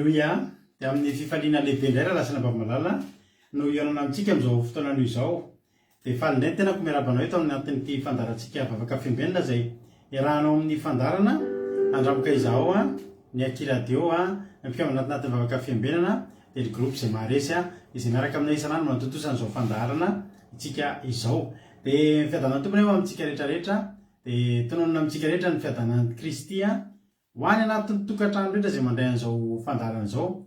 Alléluia. Dia amin'ny fifaliana lehibe indray raha lasana babalala no ianana amintsika amin'izao fotoana noho izao. Dia faly indray tena ko miarabanao eto amin'ny anatin'ity fandarantsika vavaka fiambinana izay irahanao amin'ny fandarana andramoka izaho ny akiradio ny mpiamana anatin'ny vavaka fiambinana dia groupe izay maharesy izay miaraka aminay isan'andro manatotosana izao fandarana itsika izao. Dia fiadanan'ny tompony eo amintsika rehetrarehetra dia tononona amintsika rehetra ny fiadanan'i Kristy ho any anatin'ny tokantrano rehetra izay mandray an'izao fandarana izao.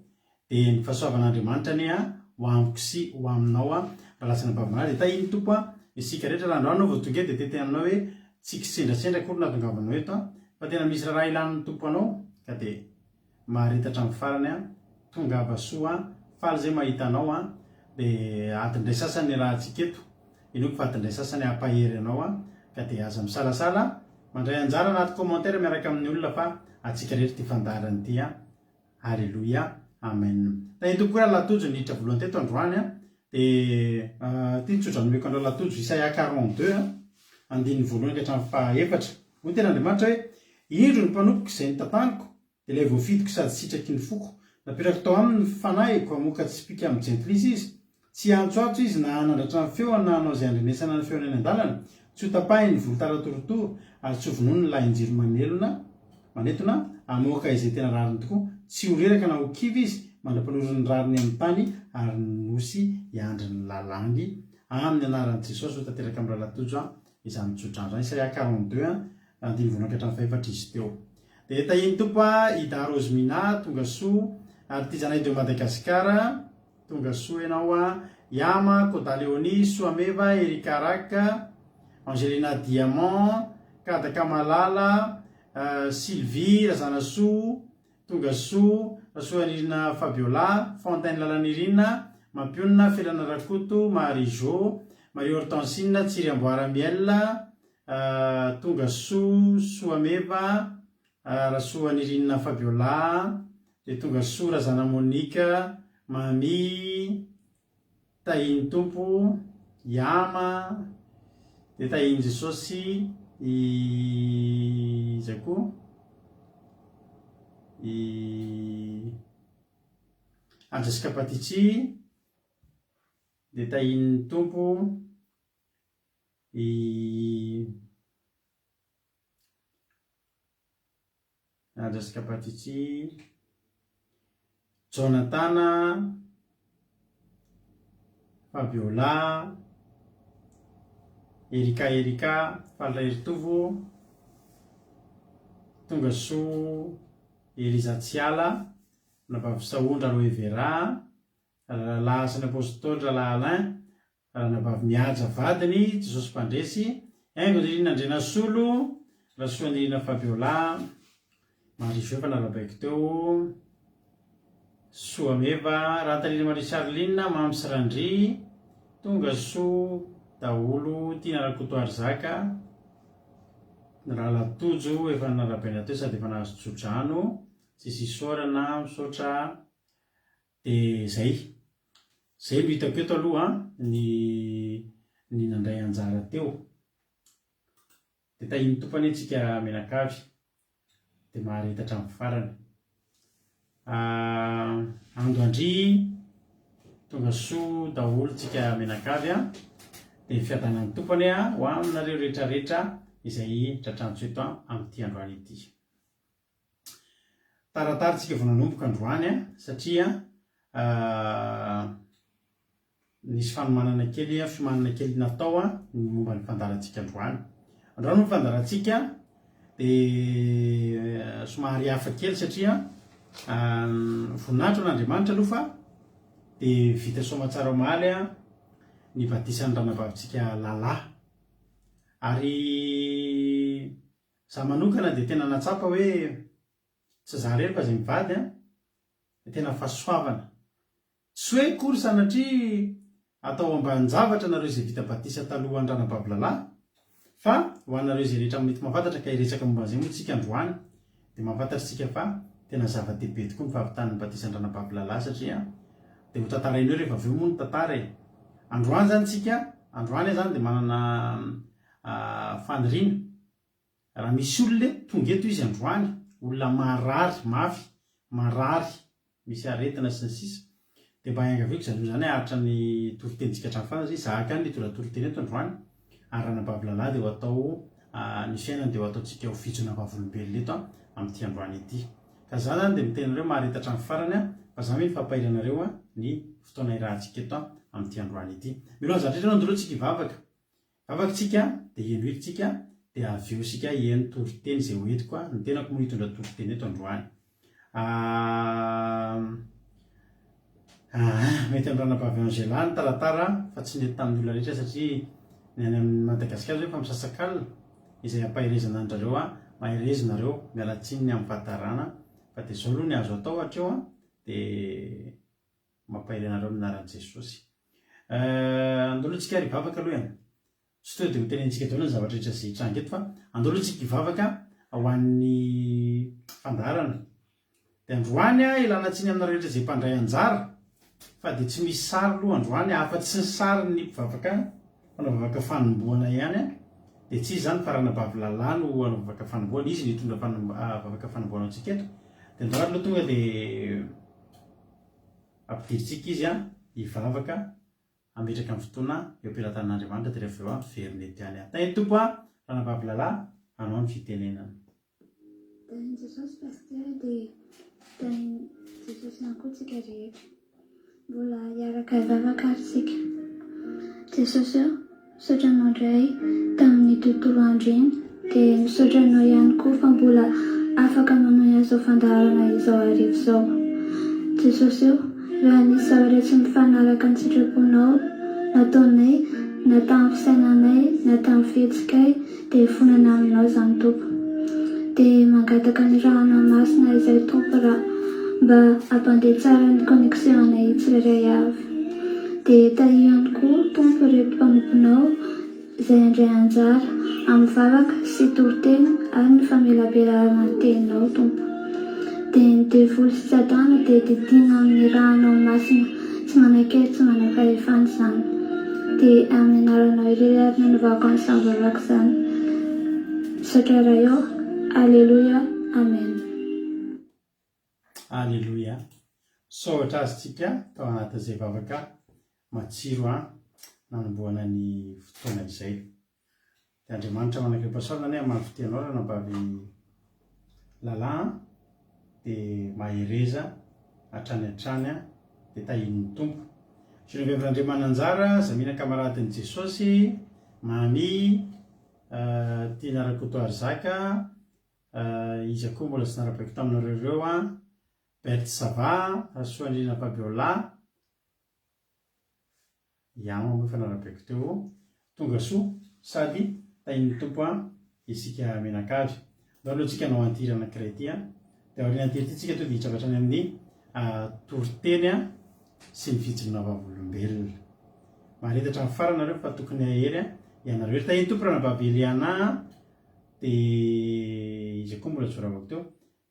Dia ny fahasoavan'Andriamanitra ny ho amiko sy ho aminao raha lasana bavanala dia tahiny tompo isika rehetra raha androany vao tonga dia teteny aminao hoe tsy kisendrasendra kory nahatongavanao eto fa tena misy raha ilan'ny tompo anao ka dia maharitatra amin'ny farany tonga avasoa faly izay mahitanao dia atindray sasany raha antsika eto inoko fa atindray sasany hampahery anao ka dia aza misalasala mandray anjara anaty commentaire miaraka amin'ny olona fa atsika rehetra ty fandarany ty Alléluia. Amen. Tahiny tompo koa latojo niditra voalohany teto androany dia ty nitsotra nomeko andreo latojo Isaia 42 andiny voalohany ka hatramin'ny fahaefatra. Hoy tena Andriamanitra hoe indro ny mpanompoka izay nitantaniko dia ilay voafidiko sady sitraky ny foko napetraka tao aminy fanahiko hamoaka tsy spika amin'ny gentlisy izy tsy antsoantso izy na hanandratra ny feo na hanao izay andrenesana ny feony any an-dalana tsy ho tapahiny volotaratorotoro ary tsy ho vonoiny ny lahin-jiro manetona hamoaka izay tena rariny tokoa tsy ho reraka na ho kivy izy mandra-panoro ny rariny amin'ny tany ary nosy iandry ny lalangy amin'ny anaran'i Jesosy ho tanteraka amin'ny lalatojo izany mitsotra andro Isaia 42 andiny voalohany ka hatramin'ny fahaefatra izy teo. Dia tahiny tompo Ida Rozmina tonga soa ary ty zanahy de Madagasikara tonga soa ianao Yama Kodaleoni Soameva Erika Raka Angelina Diamant Kadaka Malala Sylvie Razana Soa tonga soa Soanirina Fabiola Fontaine Lalanirina Mampionina Felana Rakoto Marijo Marie Hortensine Tsiriamboara Miel tonga soa Soameva Rasoanirina Fabiola dia tonga soa Razana Monika Mami tahiny tompo Yama dia tahiny Jesosy izay koa Anjasika Patitsy dia tahiny tompo Anjasika Patitsy Jonathan Fabiola Erika Falra Eritovo tonga soa Eliza Tsiala Nabavy Saondra Roe Vera Lasany Apôstôly Alain Nabavy Mihaja vadiny Jesosy Mpandresy Aingonirina Andrena Solo Rasoanirina Fabiola Marie-Jo efa narabaiko teo Soameva Ratalina Marie Charline Mamy Sirandry tonga soa daholo Tina Rakoto Arzaka raha latojo efa narabaina teo sady efa nahazo tsodrano tsy sisorana misaotra dia zay no hitako eto aloha ny nandray anjara teo. Dia tahiny tompany antsika menakavy dia maharitatra amin'ny farany Andoandry tonga soa daholo tsika menakavy dia fiadanan'ny tompany ho aminareo rehetrarehetra izay tratrantsy eto amin'ity androany ity. Taratara tsika vao nanomboka androany satria nisy fanomanana kely fimanana kely natao ny momba ny fandarantsika androany. Androany moa fandarantsika dia somary hafa kely satria voninahitra n'Andriamanitra aloha fa dia vita soamatsara omaly ny batisan'ny ranabavitsika lalahy ary za manokana dia tena natsapa hoe tsy za rery fa izay mivady dia tena fahasoavana tsy hoe kory sanatria atao ambanin-javatra nareo izay vita batisa taloha ny ranabavy lalahy fa ho anareo izay rehetra mety mahafantatra ka hiretsaka momba an'izay moa tsika androany dia mahafantatra tsika fa tena zava-dehibe tokoa ny fahavitan'ny batisa ny ranabavy lalahy satria dia ho tantaraineo rehefa avy eo moa ny tantara androany zany tsika androany zany dia manana fanirina raha misy olona tonga eto izy androany olona marary mafy marary misy aretina sy ny sisa dia mba hiangaviko zany aritra ny toritentsika hatrany fana zay zahaka ny tola toriteny eto androany ary ranabavylalahy dia ho atao ny fiainana dia ho ataontsika ho fijona vavolombelona eto amin'ity androany ity ka za zany dia mitenareo mahareta hatrany farany fa za miny fampahiranareo ny fotoana irahantsika eto amin'ity androany ity miloha zatrehtra nandoroantsika ivavakantsika dia eno helytsika dia aveo sika eny toriteny zay hoentiko ny tenako moa hitondra toriteny eto androany mety amin'ny ranabavy Angela ny taratara fa tsy nety tamin'ny olona rehetra satria ny any amin'ny Madagasikara zao fa misasakalina izay ampahirezana andrareo mahirezanareo mialatsiny amin'ny fahatarana fa dia zao aloha ny azo atao hatreo dia mampahiranareo minaran'i Jesosy andoloantsika ary ivavaka aloha ihany tsy toa dia ho tenentsika daholo ny zavatra rehetra zay hitranga eto fa andoloantsika ivavaka ho an'ny fandarana dia androany ilanatsiny aminareo rehetra zay mpandray anjara fa dia tsy misy sary aloha androany afa-tsy ny sary ny mpivavaka fanavavaka fanomboana ihany dia tsy zany fa ranabavy lalahy no anavavaka fanomboana izy ny hitondra vavaka fanomboana antsika eto dia androany aloha tonga dia ampidiritsika izy hivavaka ametraka amin'ny fotoana eo am-pelatan'Andriamanitra dia rehefa eo veriny ety any tany tompo ranabavy lalahy anao ny fitenenana Tanin Jesosy pasteur dia tanin Jesosy ihany koa tsika rehetra mbola hiaraka hivavaka ary tsika Jesosy misaotra anao indray tamin'ny tontolo andro iny dia misaotra anao ihany koa fa mbola afaka manao izao fandaharana izao arivo izao Jesosy raha nisy zavatra tsy mifanaraka ny sitraponao nataonay na tamin'ny fisainanay na tamin'ny fihetsikay dia fonana aminao izany tompo dia mangataka ny rahana masina izay tompo raha mba hampandeha tsara ny connexionnay tsirairay avy dia tahi ihany koa tompo reto mpanomponao izay andray anjara amin'ny vavaka sy toriteny ary ny famelabelana ny teninao tompo dia ny devoly sy satana dia didina amin'ny rahanao masina tsy manakely tsy manakahefany izany dia amin'ny anaranao irery ary nanovako ny samyvavaka izany misaotra raha eo Alleluia Amen Alleluia sohatra azytsika tao anatin'izay vavaka matsiro nanomboana ny fotoana izay dia Andriamanitra manakam-pahasaorana ny amin'ny fitenao ranabavy lalahy dia mahereza hatrany dia tahin'ny tompo sy ny veviran'Andriamananjara zamina kamaradin'i Jesosy mamy tia narakoto arzaka izy akoa mbola tsy narapaiko taminareo ireo Bertsava Soandrina Fabiola ihany moa efa narapaiko teo tonga soa sady tahin'ny tompo isika menakavy ndao aloha tsika nao antirana krety dia aoriana antiry ity tsika to dia hitravatra any amin'ny toriteny sy ny fijirona vavolombelona maharetatra amin'ny faranareo fa tokony ahery ianareo tahin'ny tompo ranabavy Eliana dia izy koa mbola tsoravako teo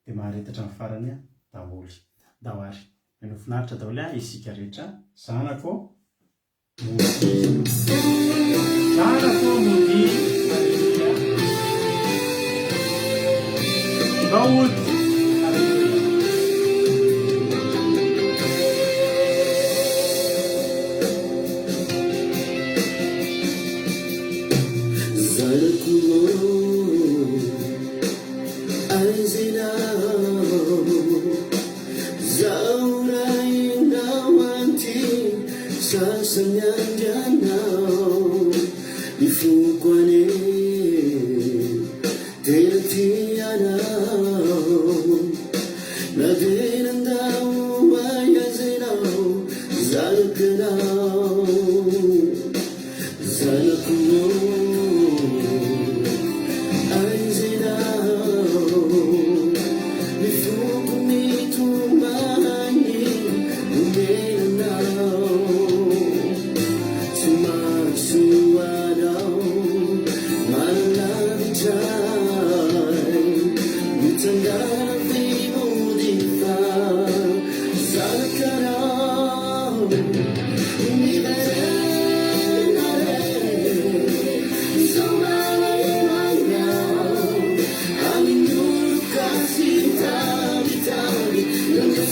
dia maharetatra amin'ny farany daholo dahoary mino finaritra daholo isika rehetra zanako mody Daoud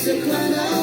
Second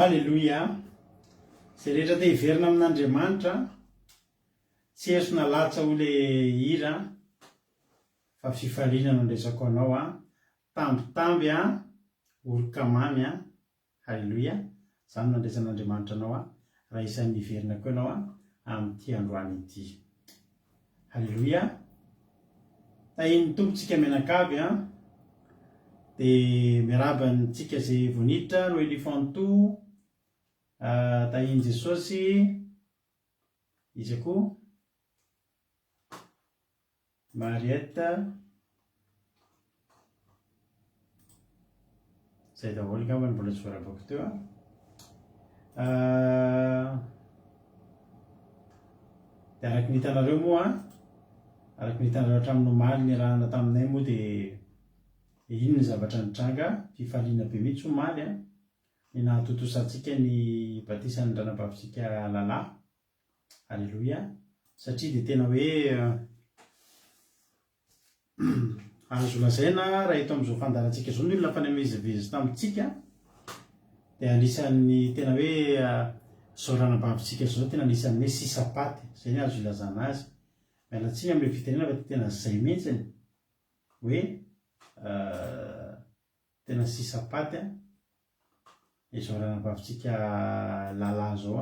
Alleloia. Zay rehetra te hiverina amin'Andriamanitra tsy esona latsa ho le hira fa fifaliana no andresako anao tambitamby orokamamy halleloia. Zany no andresan'Andriamanitra anao raha isan'ny miverina koa ianao amin'ity androany ity. Halleloia. Tahiny tompontsika menakavy dia miaraba ntsika zay voniditra ro elifanto tahiny Jesosy izy koa Marietta zay daholo ngamba mbola tsy voaravako teo dia araky ny hitanareo moa araky ny hitanareo hatramin'ny ny rahana taminay moa dia ino ny zavatra nitranga fifaliana be mihitsy omaly ny nahatotosantsika ny batisan'ny ranabavitsika lalahy. Alleloia. Satria dia tena hoe azo lazaina raha eto amin'izao fandarantsika zao ny olona fanemezivezy tamintsika dia anisan'ny tena hoe zao ranabavitsika zao tena anisan'ny hoe sisapaty zay ny azo ilazana azy. Mialatsiny amin'ny fitenena fa tena zay mihitsiny hoe tena sisapaty izao ranabavitsika lalahy zao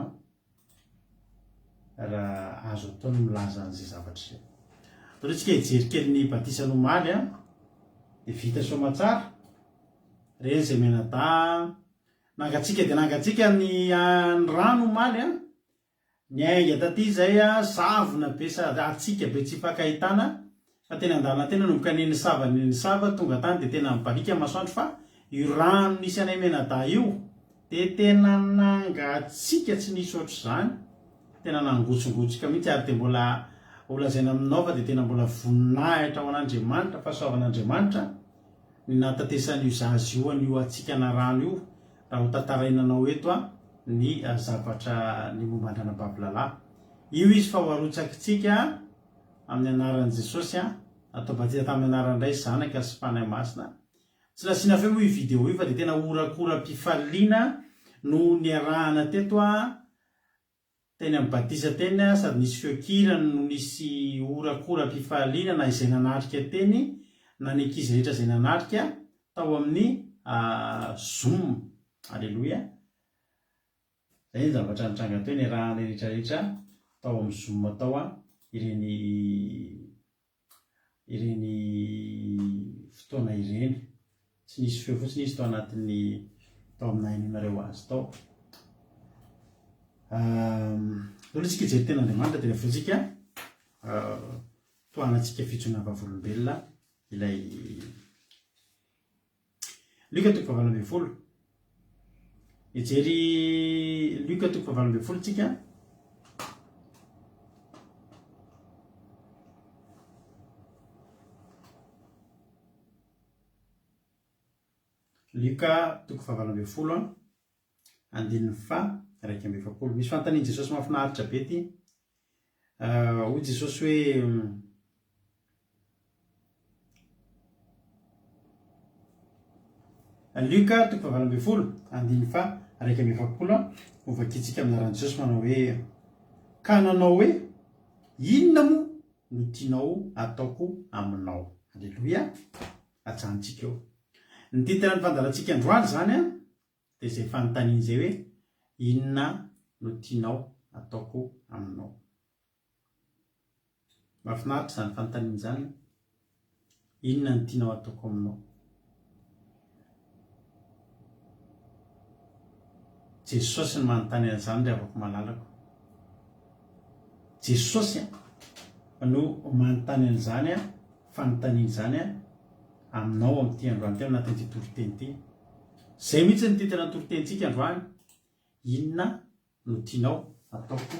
raha azo atao no milaza an'izay zavatra zay. Torantsika hijery kely ny batisan'omaly dia vita soamatsara reny zay menada nangatsika dia nangatsika ny rano omaly ny ainga taty zay savona be sady atsika be tsy fakahitana fa tena andalana tena nomboka ny sava tonga tany dia tena mibalika masoandro fa io rano nisy anay menada io dia tena nangatsika tsy nisy ohatr' zany tena nangotsongotsika mihitsy ary dia mbola olazaina aminao fa dia tena mbola voninahitra ao an'Andriamanitra fahasoavan'Andriamanitra ny nahatatesany io zazy io an'io atsika na rano io raha ho tantarainanao eto ny zavatra ny momban-dranabavy io izy fa hoarotsakitsika amin'ny anaran'i Jesosy atao batisa tamin'ny anaran'indray zanaka sy fanahy masina. Tsy nasiana fe moa io video io fa dia tena orakora-pifaliana no niarahana teto teny amin'ny batisa teny sady nisy feokirana no nisy orakora-pifaliana na izay nanatrika teny na ny ankizy rehetra izay nanatrika tao amin'ny Zoom. Alleloia. Zay ny zavatra nitranga teo niarahana rehetrarehetra tao amin'ny Zoom tao ireny fotoana ireny. Tsy nisy feo fotsiny izy tao anatin'ny tao amin'nareo azy tao. Olotsika hijery tena Andriamanitra dia rehefatsika toanantsika fitsona vavolombelona ilay Luka 12:20. ijery Luka 4:20 tsika. Luka 4:20 andininy fa 1:20. Misy fanontanian Jesosy mahafinaritra be ty. Hoy Jesosy hoe Luka 4:20 andininy fa 1:20 ovakitsika aminaran'i Jesosy manao hoe ka nanao hoe inona moa no tianao ataoko aminao. Alleloia, ajanontsika eo. Ny titana ny fandalantsika androany zany a dia izay fanontaniana izay hoe inona no tianao ataoko aminao. Mahafinaritra zany fanontaniana zany, inona no tianao ataoko aminao. Jesosy ny manontany an'izany dia avako malalako. Jesosy no manontany an'izany a fanontaniana izany a aminao amin'ity androany ty anatin'ity toriteny ity. Zay mihitsy ny titana toritentsika androany, inona no tianao ataoko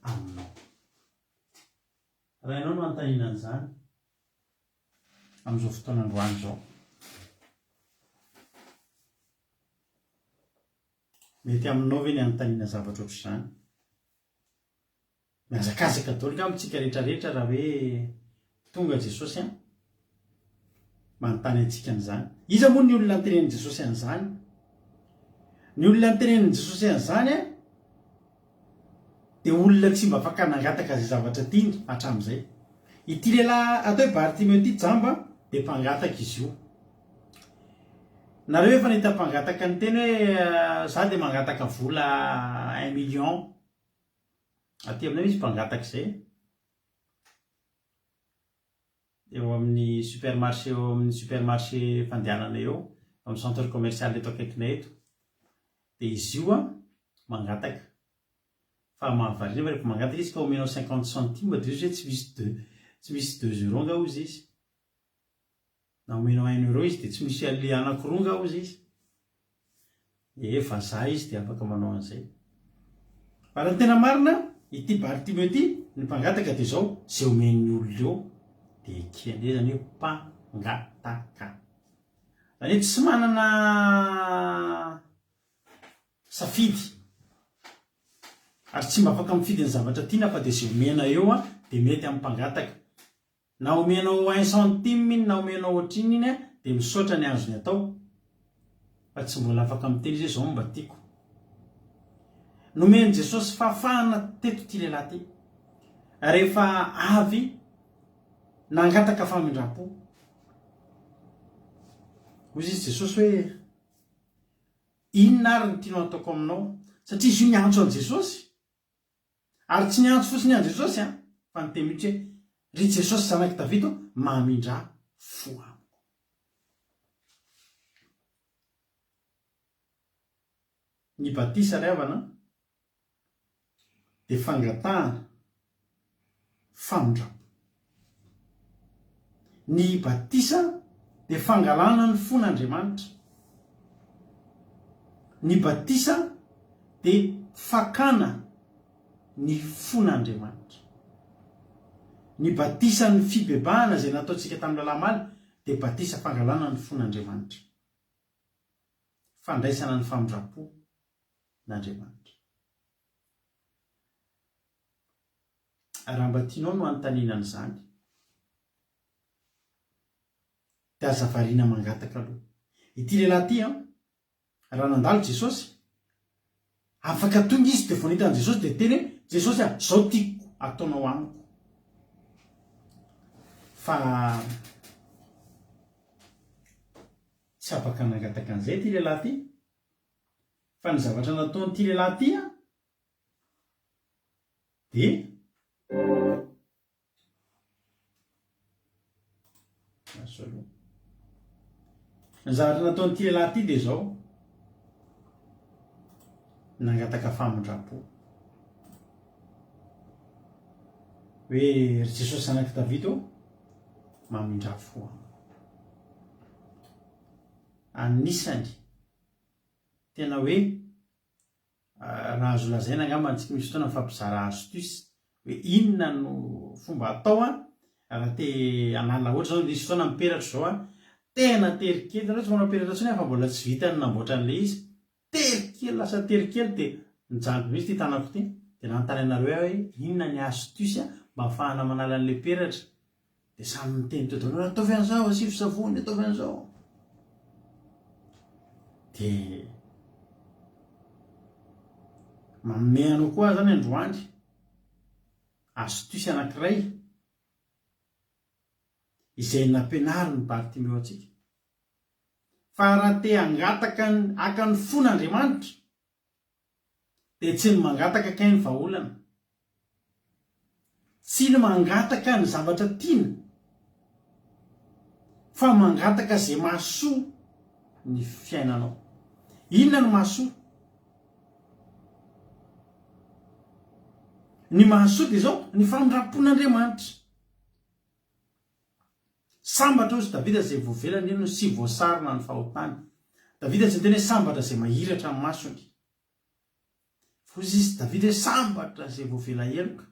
aminao. Raha ianao no manontaniana an'izany amin'izao fotoana androany zao, mety aminao ve ny anontaniana zavatra ohatr'izany? Miazakazaka daholo nga amintsika rehetrarehetra raha hoe tonga Jesosy manontany antsika an'izany. Iza moa ny olona notenenin' Jesosy an'izany? Ny olona notenenin' Jesosy an'izany dia olona tsy mba afaka nangataka zay zavatra tiany hatramin'izay. Ity lehilahy atao hoe Bartimeo ity jamba dia mpangataka izy io. Nareo efa nahita mpangataka ny teny hoe za dia mangataka vola 1 million. Aty aminay misy mpangataka izay eo amin'ny supermarché fandehanana eo amin'ny centre commercial eto akaikinay eto. Dia izy io mangataka fa mahavariana rehefa mangataka izy ka omenao 50 centimes dia izy tsy misy 2 euro nga hozy izy, na omenao 1 euro izy dia tsy misy le anankiroa nga hozy izy. Efa za izy dia afaka manao an'izay. Fa raha tena marina ity Bartimeo ity ny mpangataka dia izao zay omen'ny olona eo dia ekeny zany hoe mpangataka. Zany hoe tsy manana safidy ary tsy mba afaka mifidy ny zavatra tiana fa dia zay omena eo dia mety amin'ny mpangataka. Na omenao 1 centime iny na omenao ohatriny iny dia misaotra ny azony atao, fa tsy mbola afaka miteny izy zao mba tiako. Nomeny Jesosy fahafahana teto ty lehilahy ty rehefa avy nangataka famindrapo. Hoy izy Jesosy hoe inona ary ny tianao ataoko aminao, satria izy io niantso an' Jesosy ary tsy niantso fotsiny an' Jesosy fa ny teny mihitsy hoe ry Jesosy zanaky Davida mamindra fo amiko. Ny batisa ray avana dia fangatahana famindrapo. Ny batisa dia fangalana ny fon'Andriamanitra. Ny batisa dia fakana ny fon'Andriamanitra. Ny batisa ny fibebahana izay nataontsika tamin'ny lalamaly dia batisa fangalana ny fon'Andriamanitra, fandraisana ny famindrapo n'Andriamanitra. Raha mba tianao no anontaniana an'izany dia aza variana mangataka aloha. Ity lehilahy ity raha nandalo Jesosy afaka tonga izy dia vao nahita an' Jesosy dia teny hoe Jesosy zao tiako ataonao amiko. Fa tsy afaka nangataka an'izay ity lehilahy ity, fa ny zavatra nataon'ity lehilahy ity dia ny zavatra nataon'ity lehilahy ity dia izao nangataka famindrapo hoe ry Jesosy zanaky Davida mamindra fo. Anisany tena hoe raha azo lazaina angamba antsika misy fotoana mifampizara azo tosy hoe inona no fomba atao raha te anala ohatra zao nisy fotoana miperatra zao tena terikely raha tsy manao peratra tsony fa mbola tsy vitany namboatra an'le izy terikely lasa terikely de nijango misy ty tanako ty de nanontany anareo hoe inona ny astuce mba ahafahana manala an'le peratra de samy miteny todonao ataovy an'izao asivy savony ataovy an'izao de manome anao koa zany androany astuce anankiray izay nampianary ny Bartimeo atsika fa raha te hangataka aka ny fon'Andriamanitra de tsy ny mangataka kay ny vahaolana tsy ny mangataka ny zavatra tiana fa mangataka zay mahasoa ny fiainanao. Inona ny mahasoa? Ny mahasoa de zao ny famindrapon'Andriamanitra. Sambatra ozy Davida zay voavelany eno sy voasarona ny fahotany. Davida tsy teny hoe sambatra zay mahiratra amin'ny masony. Fozy izy Davida hoe sambatra zay voavela eloka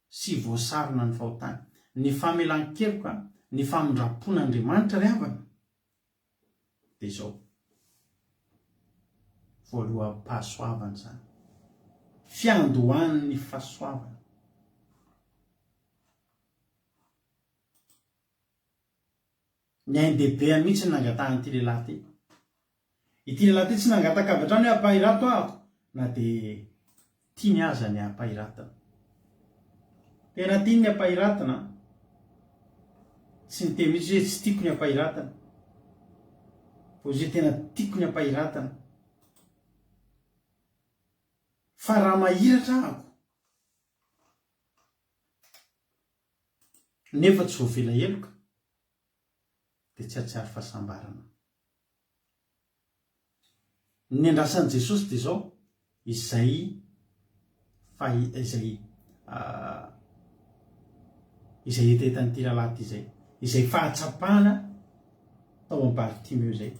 sy voasarona ny fahotany. Ny famelan-keloka, ny famindrapon'Andriamanitra ry havana. De zao voaloha-pahasoavana zany. Fiandohan'ny fahasoavana. Ny aindebeany mihitsy ny nangatahany ity lehilahy ty. Ity lehilahy ty tsy nangataka avy hatrany hoe ampahirato ahako na de tiany aza ny ampahiratana. Tena tiany ny ampahiratana. Tsy ny teny mihitsy hoe tsy tiako ny ampahiratana. Fa izy tena tiako ny ampahiratana. Fa raha mahiratra ahako nefa tsy voavela eloka de tsy atsiary fahasambarana. Ny andrasan'i Jesosy de zao izay etetan'ity lalahy ty zay, izay fahatsapana tao amin'ny Bartimeo zay,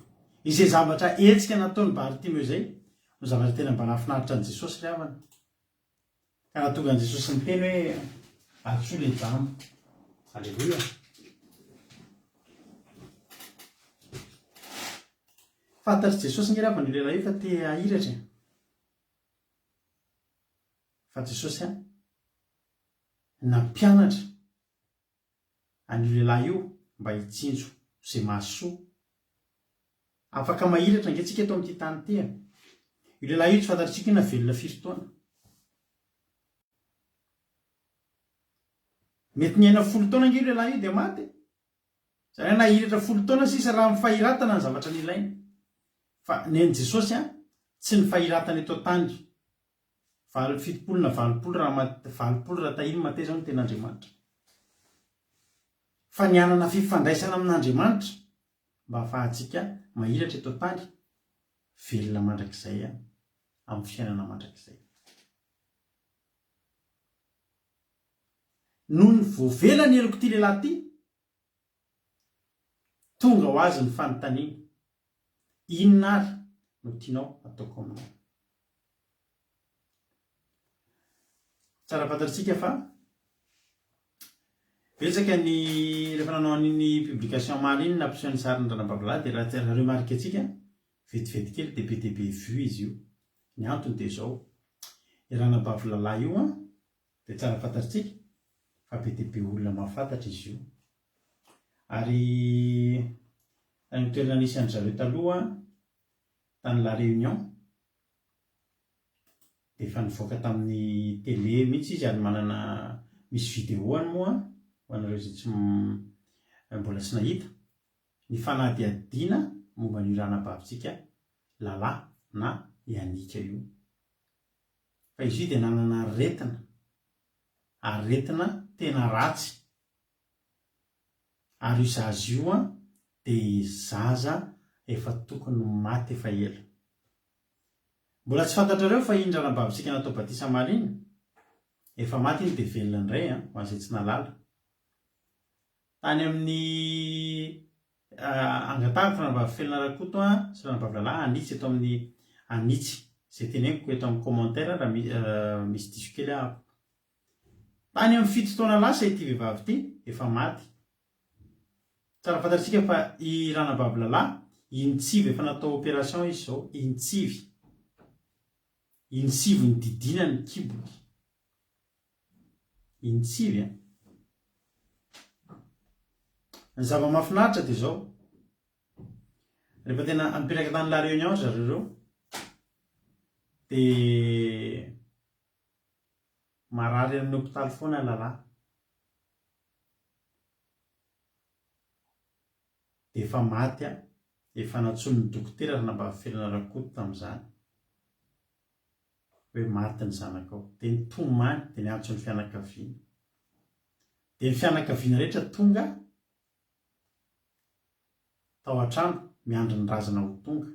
izay zavatra hetsika nataon'ny Bartimeo zay no zavatra tena mba nahafinaritra an' Jesosy ry havana. Ka nahatonga an' Jesosy miteny hoe atsoa le jano. Alleluia. Fantatry Jesosy nge havana io lehilahy io fa te hahiratra. Fa Jesosy nampianatra an'io lehilahy io mba hitsinjo zay mahasoa. Afaka mahiratra ange tsika eto amin'ity tany ty. Io lehilahy io tsy fantatritsika ina velona firy-taona. Mety niaina 10 taona ange io lehilahy io de maty. Zany nahiratra 10 taona sisa raha mifahiratana ny zavatra nilainy. Fa ny an'i Jesosy tsy ny fahiratana eto tany. 70 na 80 raha tahiny mateza zao ny ten'Andriamanitra. Fa ny anana fifandraisana amin'Andriamanitra mba ahafahantsika mahiratra eto tany velona mandrakizay amin'ny fiainana mandrakizay. Noho ny voavela ny eloko ty lehilahy ty, tonga ho azy ny fanontaniana. Inona ary no tianao ataoko aminao? Tsara fantatritsika fa betsaka ny rehefa nanao an'iny publication maro iny nampiseho ny sarin'ny ranam-bavalahy de raha tsara remarque atsika vetivety kely de be vue izy io. Ny antony de zao i ranam-bavalahy io de tsara fantatritsika fa be olona mahafantatra izy io. Ary ny toerana nisy an'ny zareo taloha tany La Réunion de efa nivoaka tamin'ny télé mihitsy izy ary manana misy vidéoany moa ho anareo izay tsy mbola tsy nahita ny fanadihadiana momba ny ranam-bavatsika lalahy na Yanika io. Fa izy io de nanana aretina tena ratsy. Ary io zaza io de zaza efa tokony maty efa ela. Mbola tsy fantatrareo fa iny ranam-bavatsika natao batisa mariny efa maty iny de velona indray ho an'izay tsy nalala. Tany amin'ny angatahako ranam-bavafelina Rakoto sy ranam-bavalalahy Anitsy eto amin'ny Anitsy Zay teneniko eto amin'ny commentaire raha misy diso kely ahako. Tany amin'ny 7 taona lasa ity vehivavy ity efa maty. Tsara fantatsika fa i ranabavy-lalahy intsivy efa natao opération izy zao, intsivy ny didina ny kiboky. Intsivy ny zava-mahafinaritra dia zao. Rehefa tena mipetraka tany La Réunion zareo reo dia marary amin'ny hôpitaly foana lalahy. Dia efa maty efa natson'ny dokotera ranabavy Felana Rakoto tamin'izany hoe maty ny zanakao. Dia nitomany dia niantso ny fianakaviana. Dia ny fianakaviana rehetra tonga tao an-trano miandry ny razana ho tonga.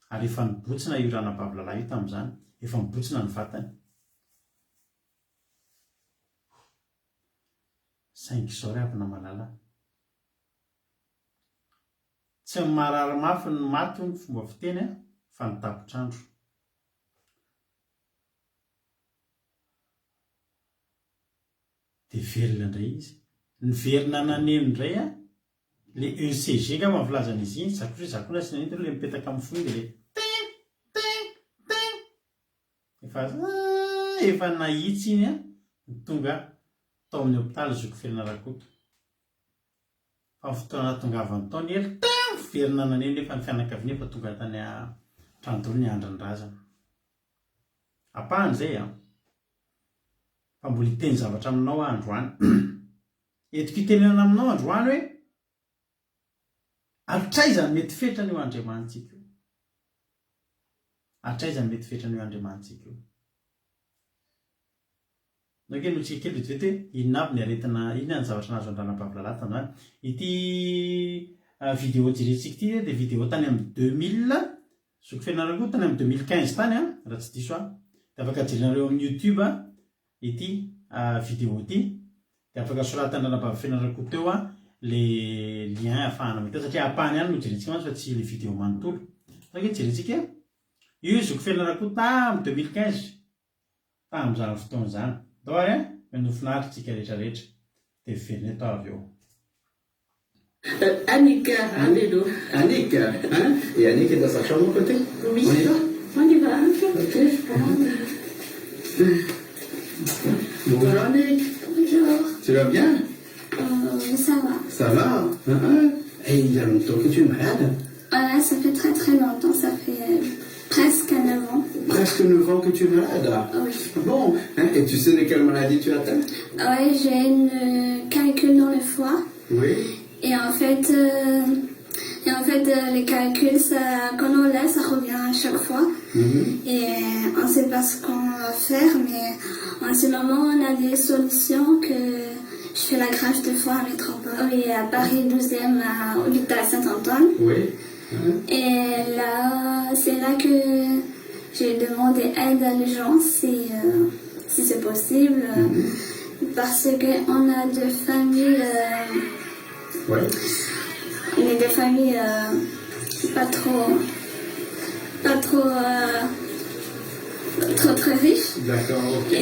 Ary efa nibotsina io ranabavy lalahy io tamin'izany, efa nibotsina ny vatany. Saingy izao ry avina malala. Tsy marary mafy ny maty ny fomba fiteny fa ny tapotrandro. Dia verina indray izy. Ny verina naneno indray le ECG nga mampilazana izy iny, zakona sy nanentiny le mipetaka amin'ny fo iny dia le efa nahitsy iny tonga tao amin'ny hôpitaly Zoko Felana Rakoto. Fa fotoana tongavany tao ny ela verina naneno nefa ny fianakaviana efa tonga tany Trantolo ny andro ny razana. Apahan'izay fa mbola hiteny zavatra aminao androany. Entiko hitenenana aminao androany hoe atraizany mety fetrany io Andriamantsika io. Atraizany mety fetrany io Andriamantsika io. Nakeny ho tsika kely vetivety hoe inona avy ny aretina, inona ny zavatra nahazo an-dranabavy lalahy tamin'izany. Ity vidéo jerentsika ity dia vidéo tany amin'ny 2000, Zoko Felana Rakoto tany amin'ny 2015 tany raha tsy diso dia afaka jerenareo amin'ny YouTube ity vidéo ity. Dia afaka soratany ranabavy Felana Rakoto eo le lien ahafahana mahita satria apahany ihany no jerentsika mantsy fa tsy le vidéo manontolo. Sakay jerentsika io Zoko Felana Rakoto tamin'ny 2015 tamin'izany fotoana izany. Dao ary menofinaritra tsika rehetrarehetra dia verina eto avy eo. Annika, allélo. Annika, hein? Et Annika est dans sa chambre à côté? Oui. On y va? On y va. Ok. Bonjour Annick. Bonjour. Tu vas bien? Ça va. Ça va? Et il y a longtemps que tu es malade? Ça fait très très longtemps, ça fait presque 9 ans. Presque 9 ans que tu es malade? Oui. Bon, hein? Et tu sais de quelle maladie tu atteins? Oui, j'ai une canicule dans le foie. Oui. Et en fait, les calculs, ça, quand on l'a, ça revient à chaque fois. Et on ne sait pas ce qu'on va faire, mais en ce moment, on a des solutions que je fais la greffe de foie à métropole. Oui, à Paris 12e, à l'hôpital Saint-Antoine. Oui. Et là, c'est là que j'ai demandé aide à les gens, si c'est possible. Parce qu'on a deux familles... Ouais. On est des familles pas trop très riches. D'accord, ok.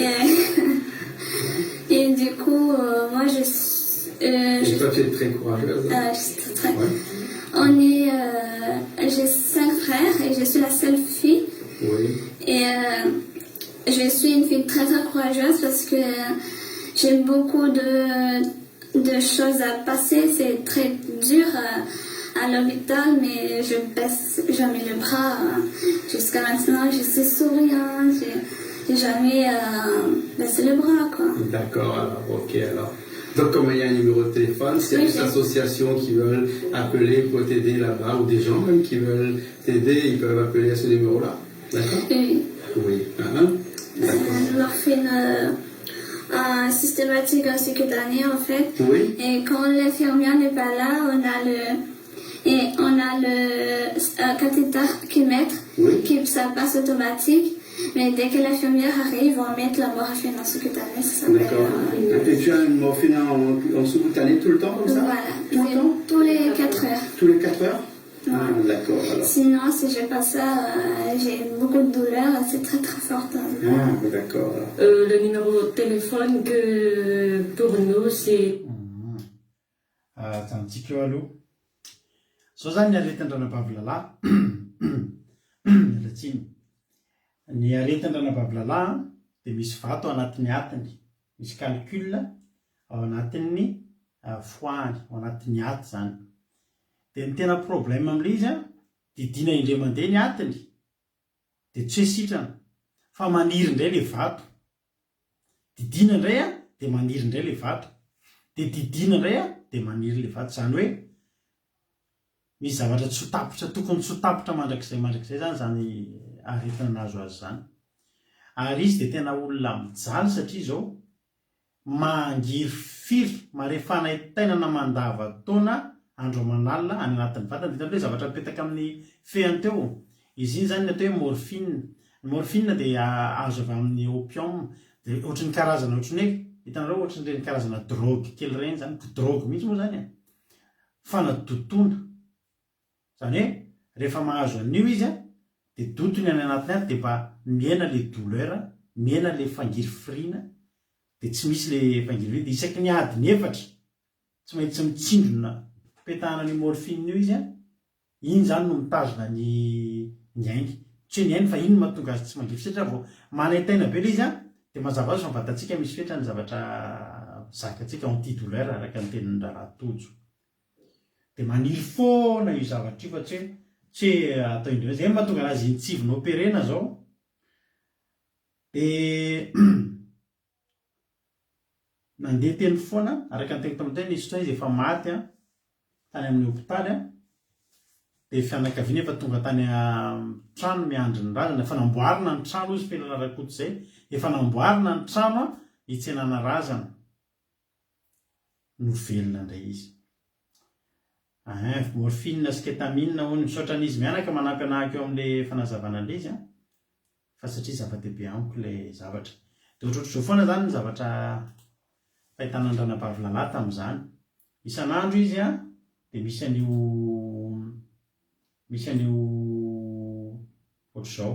Et du coup, moi Et toi, tu es très courageuse. Ouais. J'ai 5 frères et je suis la seule fille. Oui. Et je suis une fille très très courageuse parce que j'ai beaucoup de choses à passer. C'est très dur à l'hôpital, mais je baisse jamais le bras. Jusqu'à maintenant, je suis souriante. J'ai jamais baissé le bras, quoi. D'accord, alors, ok, alors. Donc, comme il y a un numéro de téléphone, s'il y a des associations qui veulent appeler pour t'aider là-bas, ou des gens même qui veulent t'aider, ils peuvent appeler à ce numéro-là. D'accord? Oui. Oui. D'accord. Je leur fais une systématique ainsi que d'année, en fait. Oui. Et quand l'infirmière n'est pas là, on a le cathéter qui met, qui ça passe automatique. Mais dès que l'infirmière arrive, on met la morphine en sous-cutanée, ça s'appelle. D'accord. Et tu as une morphine en sous-cutanée tout le temps comme ça? Voilà, tous les 4 heures. Tous les 4 heures? Ah, d'accord. Alors. Sinon, si j'ai pas ça, j'ai beaucoup de douleurs, c'est très très fort. Ah, d'accord. Alors. Le numéro de téléphone que pour nous, c'est... Tantsika aloha zao zany ny aretin-dranabavilalahy latsiny ny aretin-dranabavilalahy dia misy vato ao anatin'ny atiny, misy calcul ao anatin'ny foahany, ao anatin'ny aty zany. Dia ny tena problème amin'ilay izy didina indray mandeha ny atiny dia tsy hoe sitrana fa maniry indray le vato, didina indray dia maniry indray le vato, dia didina indray dia maniry le vato. Zany hoe misy zavatra tsy ho tapitra, tokony tsy ho tapitra mandrakizay zany aretina nazo azy zany. Ary izy dia tena olona mijaly satria zao mangiry firy marefana tainana mandava-taona andro aman'alina any anatin'ny vatana. Dia hoe zavatra mipetaka amin'ny fehany teo, izy iny zany ny atao hoe morphine. Ny morphine dia azo avy amin'ny opium, dia ohatran'ny karazana ohatran'ny hoe hitanareo ohatran'ireny karazana drogue kely ireny zany, drogue mihitsy moa zany fanadotona. Zany hoe rehefa mahazo an'io izy dia dotony any anatiny aty dia mba miaina le douleur, miaina le fangiry firiana, dia tsy misy le fangiry firiana. Dia isaky ny adiny efatra tsy maintsy mitsindrona petahana ny morphine io izy iny zany no mitazona ny ainy. Tsy hoe ny ainy fa iny mahatonga azy tsy mangiry satria vao manentaina be le izy dia mazava azy fa vatantsika misy fetra ny zavatra zakantsika antidouleur araka ny tenin'ny Raratojo. Dia maniry foana io zavatra io fa tsy hoe atao indreo zay mahatonga anazy intsivona operena zao. Dia nandeha teny foana araka ny tegna tamin'iteny nisy fotoana izy efa maty tany amin'ny hopitaly dia fianakaviana efa tonga tany trano miandry ny razana. Efa namboarina ny trano izy felana rakoto izay, efa namboarina ny trano hitsenana razana no velona indray izy. Morphine sy ketamine hono misaotra an'izy mianaka manampy anahaka eo amin'ilay fanazavana an'ilay izy fa satria zava-dehibe amiko ilay zavatra. Dia ohatrohatry izao foana zany ny zavatra fahitana ny ranabavilalahy tamin'izany. Isan'andro izy dia misy an'io ohatr'izao,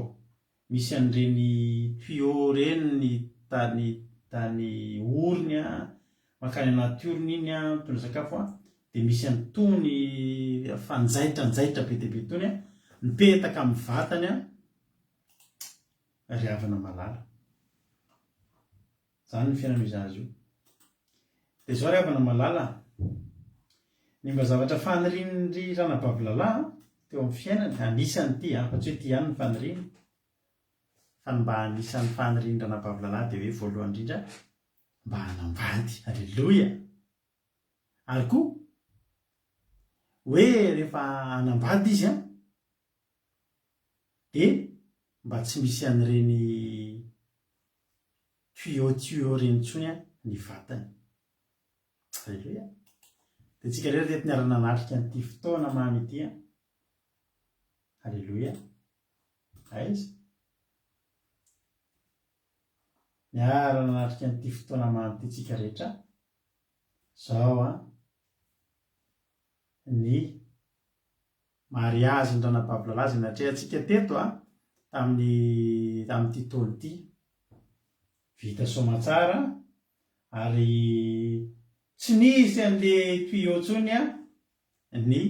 misy an'ireny tuyau reny tany orony makany anaty orony iny mitondra sakafo dia misy an'itony fanjaitranjaitra be dia be itony mipetaka amin'ny vatany ry havana malala. Zany ny fianamizana azy io. Dia zao ry havana malala, ny mba zavatra fanirian'ny ranabavilalahy teo amin'ny fiainany anisany ity fa tsy hoe ity ihany ny faniriany fa mba anisan'ny fanirian'ny ranabavilalahy dia hoe voalohany indrindra mba hanambady. Alleloia. Ary koa hoe rehefa hanambady izy dia mba tsy misy an'ireny tuyau reny intsony ny vatany. Alleloia. Dia tsika rehetra teto niarana natrika an'ity fotoana mamy ity. Alleloia. Aiza niarana natrika an'ity fotoana mamy ity tsika rehetra zao ny mariazy ny ranabavilalahy izay natrehantsika teto tamin'ity taona ity. Vita soamantsara ary tsy nisy an'ilay tuyau intsony ny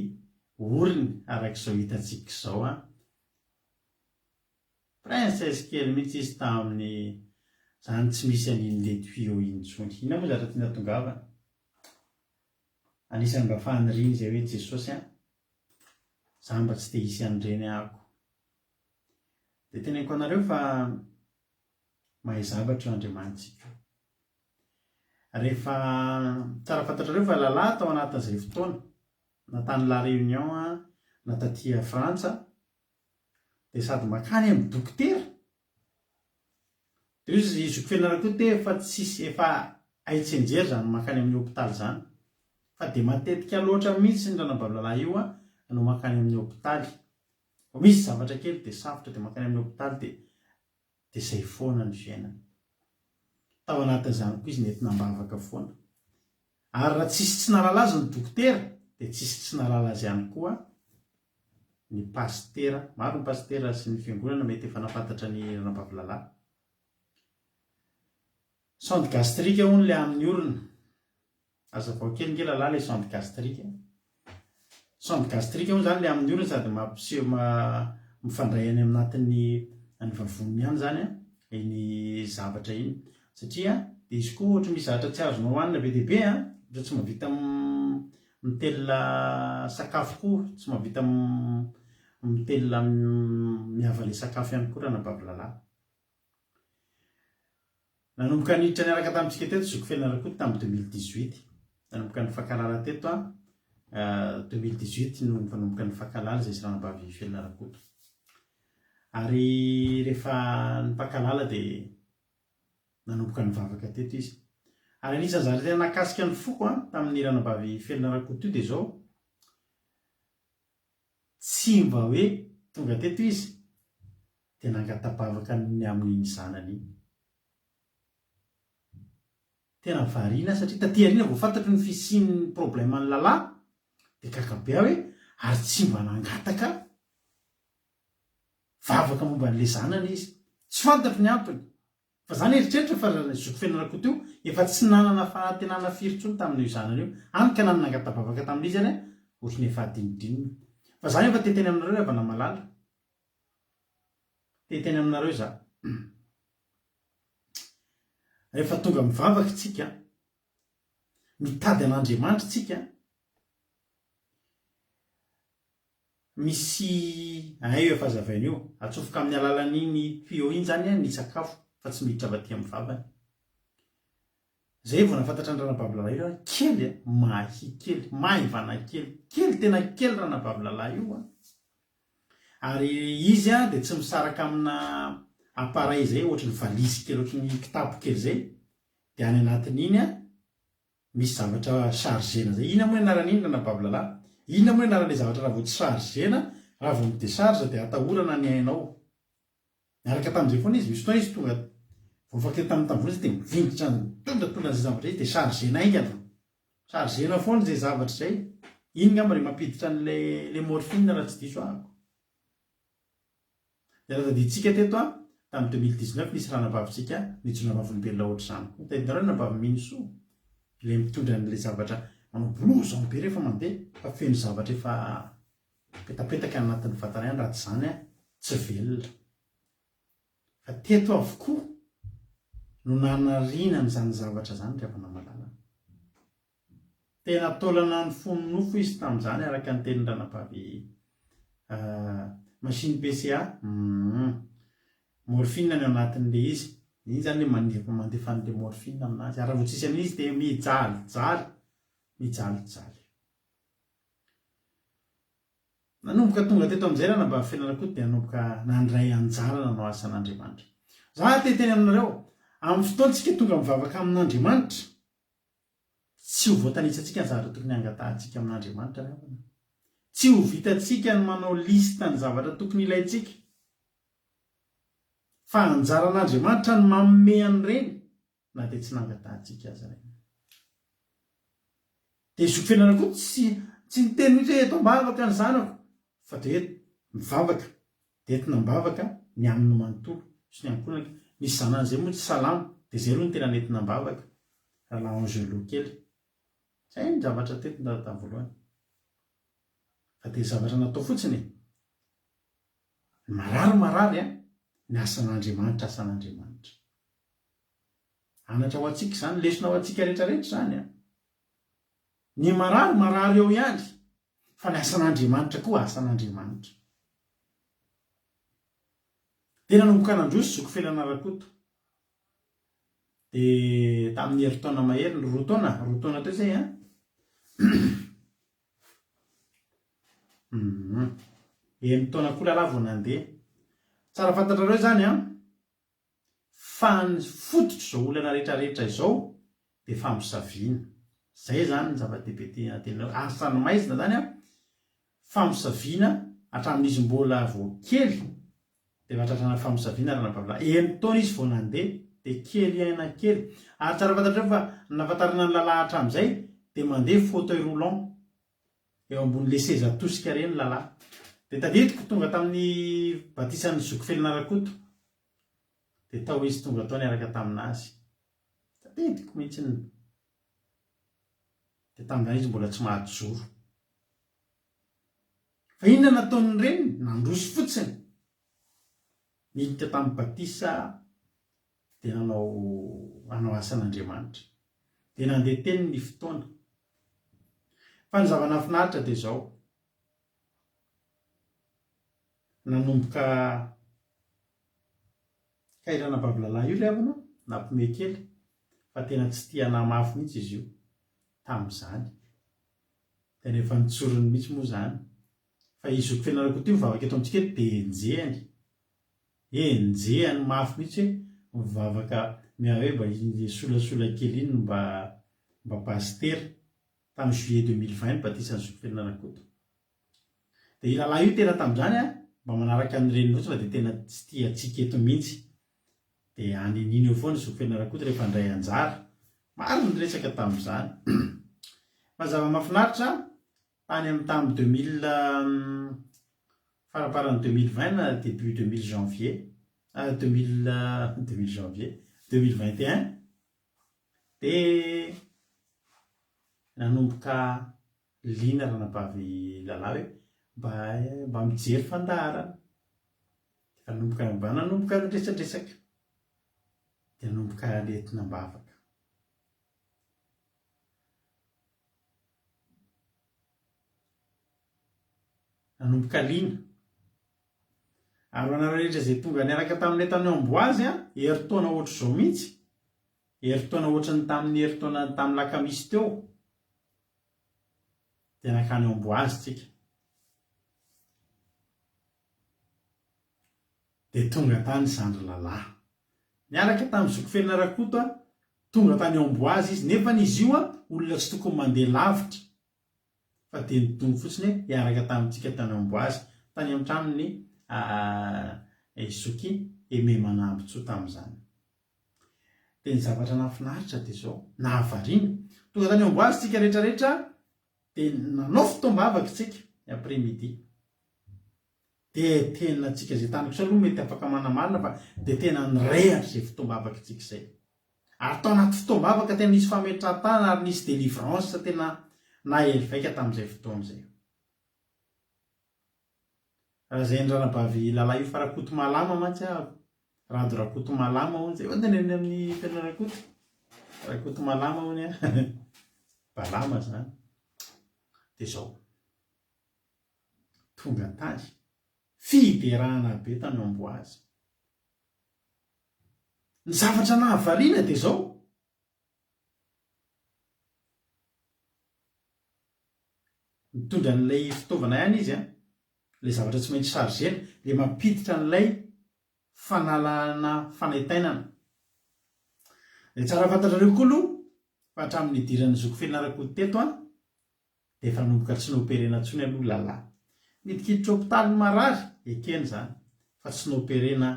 oriny arak'izao hitantsika izao. Princesse kely mihitsy izy tamin'ny zany tsy misy an'in'ilay tuyau intsony. Inona moa zavatra tiana tongavana? Anisan'ny mba faniriany izay hoe Jesosy za mba tsy te hisy an'ireny ahako. Dia teneniko anareo fa mahay zavatra io Andriamanitsika. Rehefa tsara fantatrareo fa lalahy tao anatin'izay fotoana natany La Réunion na taty Frantsa dia sady makany amin'ny dokotera. Dia izy izoko fiainana koa te efa tsisy efa aitsenjery zany makany amin'ny hopitaly zany. Fa dia matetika loatra mihitsy ny ranabavilalahy io no makany amin'ny hopitaly. Misy zavatra kely dia safotra dia makany amin'ny hopitaly dia izay foana ny fiainana. Tao anatin'izany koa izy nety nambavaka foana. Ary raha tsisy tsy nahalala azy ny dokotera dia tsisy tsy nahalala azy ihany koa ny pastera, maro ny pastera sy ny fiangonana mety efa nafantatra ny ranabavy-lalahy. Sonde gastrique hono le amin'ny orona. Aza vao kely nge lalahy le sonde gastrique. Sonde gastrique hono zany le amin'ny orona sady mampiseho mifandray any anatin'ny vavony ihany zany iny zavatra iny. Satria dia izy koa ohatra misy zavatra tsy azonao hohanina be dia be ohatra tsy mahavita mitelina sakafo koa, tsy mahavita mitelina miava le sakafo ihany koa ranabavy-lalahy. Nanomboka niditra niaraka tamintsika teto Zokofelina Rakoto tamin'ny 2018. Nanomboka nifankalala teto 2018 no nanomboka nifankalala izay sy ranabavy Felina Rakoto. Ary rehefa nifankalala dia nanomboka nivavaka teto izy. Ary anisan'ny zavatra tena nakasika ny foko tamin'ny ranabavy Felina Rakoto io dia izao, tsy mba hoe tonga teto izy dia nangatapavaka ny amin'iny zanany iny. Tena variana satria taty ariana vao fantatry ny fisian'ny problème ny lalahy dia kakabe hoe ary tsy mba nangataka vavaka momba n'le zanany izy. Tsy fantatry ny antony. Fa zany eritreritra fa Zokofelina Rakoto io efa tsy nanana fahantenana firy intsony tamin'io zanany io. Hany ka nangatapavaka tamin'izy izy ohatrany efa adinidinina. Fa zany efa teteny aminareo rehefa namalala. Teteny aminareo za. Rehefa tonga mivavaka tsika, mitady an'Andriamanitra tsika, misy io efa zavaina io, atsofoka amin'ny alalan'iny tuyau iny zany ny sakafo fa tsy miditra avy aty amin'ny vavany. Zay vao nafantatra ny ranabavy-lalahy io kely mahi kely, maivana kely tena kely ranabavy-lalahy io. Ary izy dia tsy misaraka amina appareil zay ohatrany valizy kely, ohatrany kitapo kely zay, dia any anatin'iny misy zavatra chargena zay. Inona moa anaran'iny ranabavy-lalahy? Inona moa anaran'ilay zavatra raha vao tsy chargena, raha vao midecharge dia atahorana ny ainao. Miaraka tamin'izay foana izy, misy fotoana izy tonga voafaky tamin'ny tamboho izy dia mivingitra tondratondrana izay zavatra izy dia chargena aingana. Chargena foana izay zavatra izay. Iny ngamba ilay mampiditra an'ilay morphine raha tsy diso ahako. Dia raha tadiditsika teto tamin'ny 2019 nisy ranabavitsika nijona vavolombelona ohatr'izany koa. Tadianareo ranabavy Minisoa ilay mitondra an'ilay zavatra manao blouson be rehefa mandeha fa feno zavatra efa petapetaka anatin'ny vatana ihany raha tsy izany tsy velona. Fa teto avokoa no nanariana n'izany zavatra zany rehefa namalala. Tena taolana ny fony nofo izy tamin'izany araka ny tenin'ny ranabavy machine PCA. Morphine ny anatin'ilay izy. Iny zany mandefa an'ilay morphine aminazy. Raha vao tsisy amin'izy dia mijaly. Nanomboka tonga teto amin'izay ranabavy Felina Rakoto dia nanomboka nandray anjara nanao asan'Andriamanitra. Za teteny aminareo, amin'ny fotoantsika tonga mivavaka amin'Andriamanitra, tsy ho voatanitsatsika ny zavatra tokony hangatahantsika amin'Andriamanitra. Tsy ho vitantsika ny manao lista ny zavatra tokony ilaintsika. Fa anjaran'Andriamanitra ny manome an'ireny na dia tsy nangatahantsika azy ireny. Dia Zokofelina Rakoto tsy niteny mihitsy hoe eto ambavaka ny zanako, fa dia eto mivavaka, dia eto nambavaka ny amin'ny manontolo sy ny ankonaka. Nisy zanan'izay moa tsy salama, dia izay aloha ny tena nety nambavaka, raha Angelo kely. Zay ny zavatra teto tamin'ny voalohany. Fa dia zavatra natao fotsiny marary ny asan'Andriamanitra. Anatra ho antsika izany, lesona ho antsika rehetrarehetra izany. Ny marary eo ihany, fa ny asan'Andriamanitra koa asan'Andriamanitra. Dia nanomboka nandroso Zokofelina Rakoto. Dia tamin'ny herintaona mahery, roa taona teo izay herintaona koa lalahy vao nandeha. Tsara fantatrareo zany fa ny fototro izao olana rehetrarehetra izao dia famosaviana. Zay zany ny zava-dehibe tenareo. Asany maizina zany famosaviana hatramin'izy mbola vao kely dia mahatratrana famosaviana ranabavy-lahy. Taona izy vao nandeha dia kely aina kely. Ary tsara fantatrareo fa nafantarana ny lalahy hatramin'izay dia mandeha fauteuil roulant eo ambon'ilay seza tosika ireny lalahy. dia tadidiko tonga tamin'ny batisan'ny zokofelina rakoto dia tao izy tonga tao niaraka taminazy tadidiko mihitsiny dia tamin'izany izy mbola tsy mahajoro fa inona nataony reny nandroso fotsiny niditra tamin'ny batisa dia anao asan'Andriamanitra dia nandeha teny ny fotoana fa ny zava-nafinaritra dia izao nanomboka kairana babilalahy io leavana nampome kely fa tena tsy tia namafy mihitsy izy io tamin'izany dia nefa nitsorony mihitsy moa zany fa izy zokofelina rakoto io mivavaka eto amintsika dia enjehany mafy mihitsy hoe mivavaka hoe mba solasola kely iny mba pastera tamin'ny juillet 2020 batisan'ny zokofelina rakoto dia ilalahy io tena tamin'izany mba manaraka an'ireny loatra fa dia tena tsy tia atsika eto mihitsy dia anyniny eo foana zokofelina rakoto rehefa ndray anjara maro ny resaka tamin'izany fa zava-mahafinaritra tany amin'ny tamin'ny 2000 faraparany 2020 na début 2000 janvier 2000 janvier 2021 dia nanomboka lina ranabavy lalahy hoe mba mijery fandaharana nanomboka resadresaka dia nanomboka letinam-bavaka nanomboka lina ary anareo rehetra izay tonga niaraka tamin'ny tany amboazy heritaona ohatr' izao mihitsy heritaona ohatrany tamin'ny heritaona tamin'ny lakamisy teo dia nakany amboazy tsika dia tonga tany zandry lalahy niaraka tamin'ny zokofelina rakoto tonga tany amboazy izy nefa izy io olona tsy tokony mandeha lavitra fa dia nitony fotsiny hoe hiaraka tamintsika tany amboazy tany amin'ny tranony izoky eme manambotsoa tamin'izany dia ny zavatra nafinaritra dia izao nahavariana tonga tany amboazy tsika rehetrarehetra dia nanao fotoam-bavaka tsika après midi dia tena tsika zay tany kosa aloha mety afaka manamarina fa dia tena nirehatra izay fotoam-bavaka tsika izay ary tao anaty fotoam-bavaka tena nisy fametrahantana ary nisy délivrance tena nahely vaika tamin'izay fotoana izay raha izay ny ranabavy lalahy io fa rakoto malama mantsy rado rakoto malama hono zay tena eny amin'ny felina rakoto malama hony balama zany dia izao tonga tany fiderahana be tany amboazy ny zavatra nahavariana dia izao mitondra n'ilay fitaovana ihany izy ilay zavatra tsy maintsy chargena dia mampiditra n'ilay fanalana fanaitainana dia tsara fantatrareo koa aloha fa hatramin'ny idiran'ny zokofelina rakoto teto dia efa nanomboka tsy naoperena ntsony aloha lalahy midikiditra hôpitaly ny marary ekeny zany fa tsy naoperena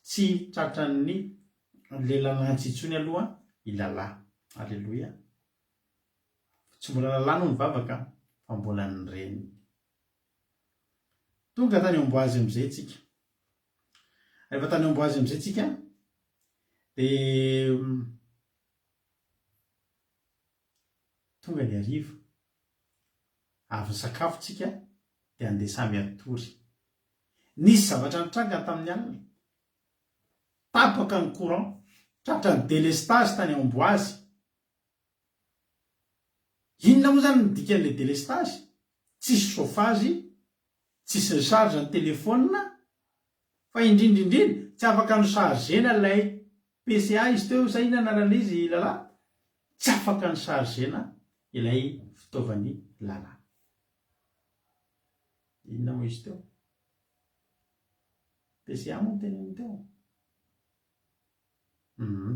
tsy tratran'ny lelanantsy intsony aloha ilalahy alleloia tsy mbola lalahy no mivavaka fa mbola ny reny tonga tany amboazy amin'izay tsika rehefa tany amboazy amin'izay tsika dia tonga ny arivo avy ny sakafo tsika dia andeha samy atory nisy zavatra nitranga tamin'ny alina tapaka ny courant tratra ny délestage tany amboazy inona moa zany nidikan'ilay délestage tsisy chauffage tsisy ny charge ny telefona fa indrindrindrindra tsy afaka ny chargena ilay PCA izy teo sa inona analana izy lalahy tsy afaka ny chargena ilay fitaovany lalahy inona moa izy teo PCA moa teneny teo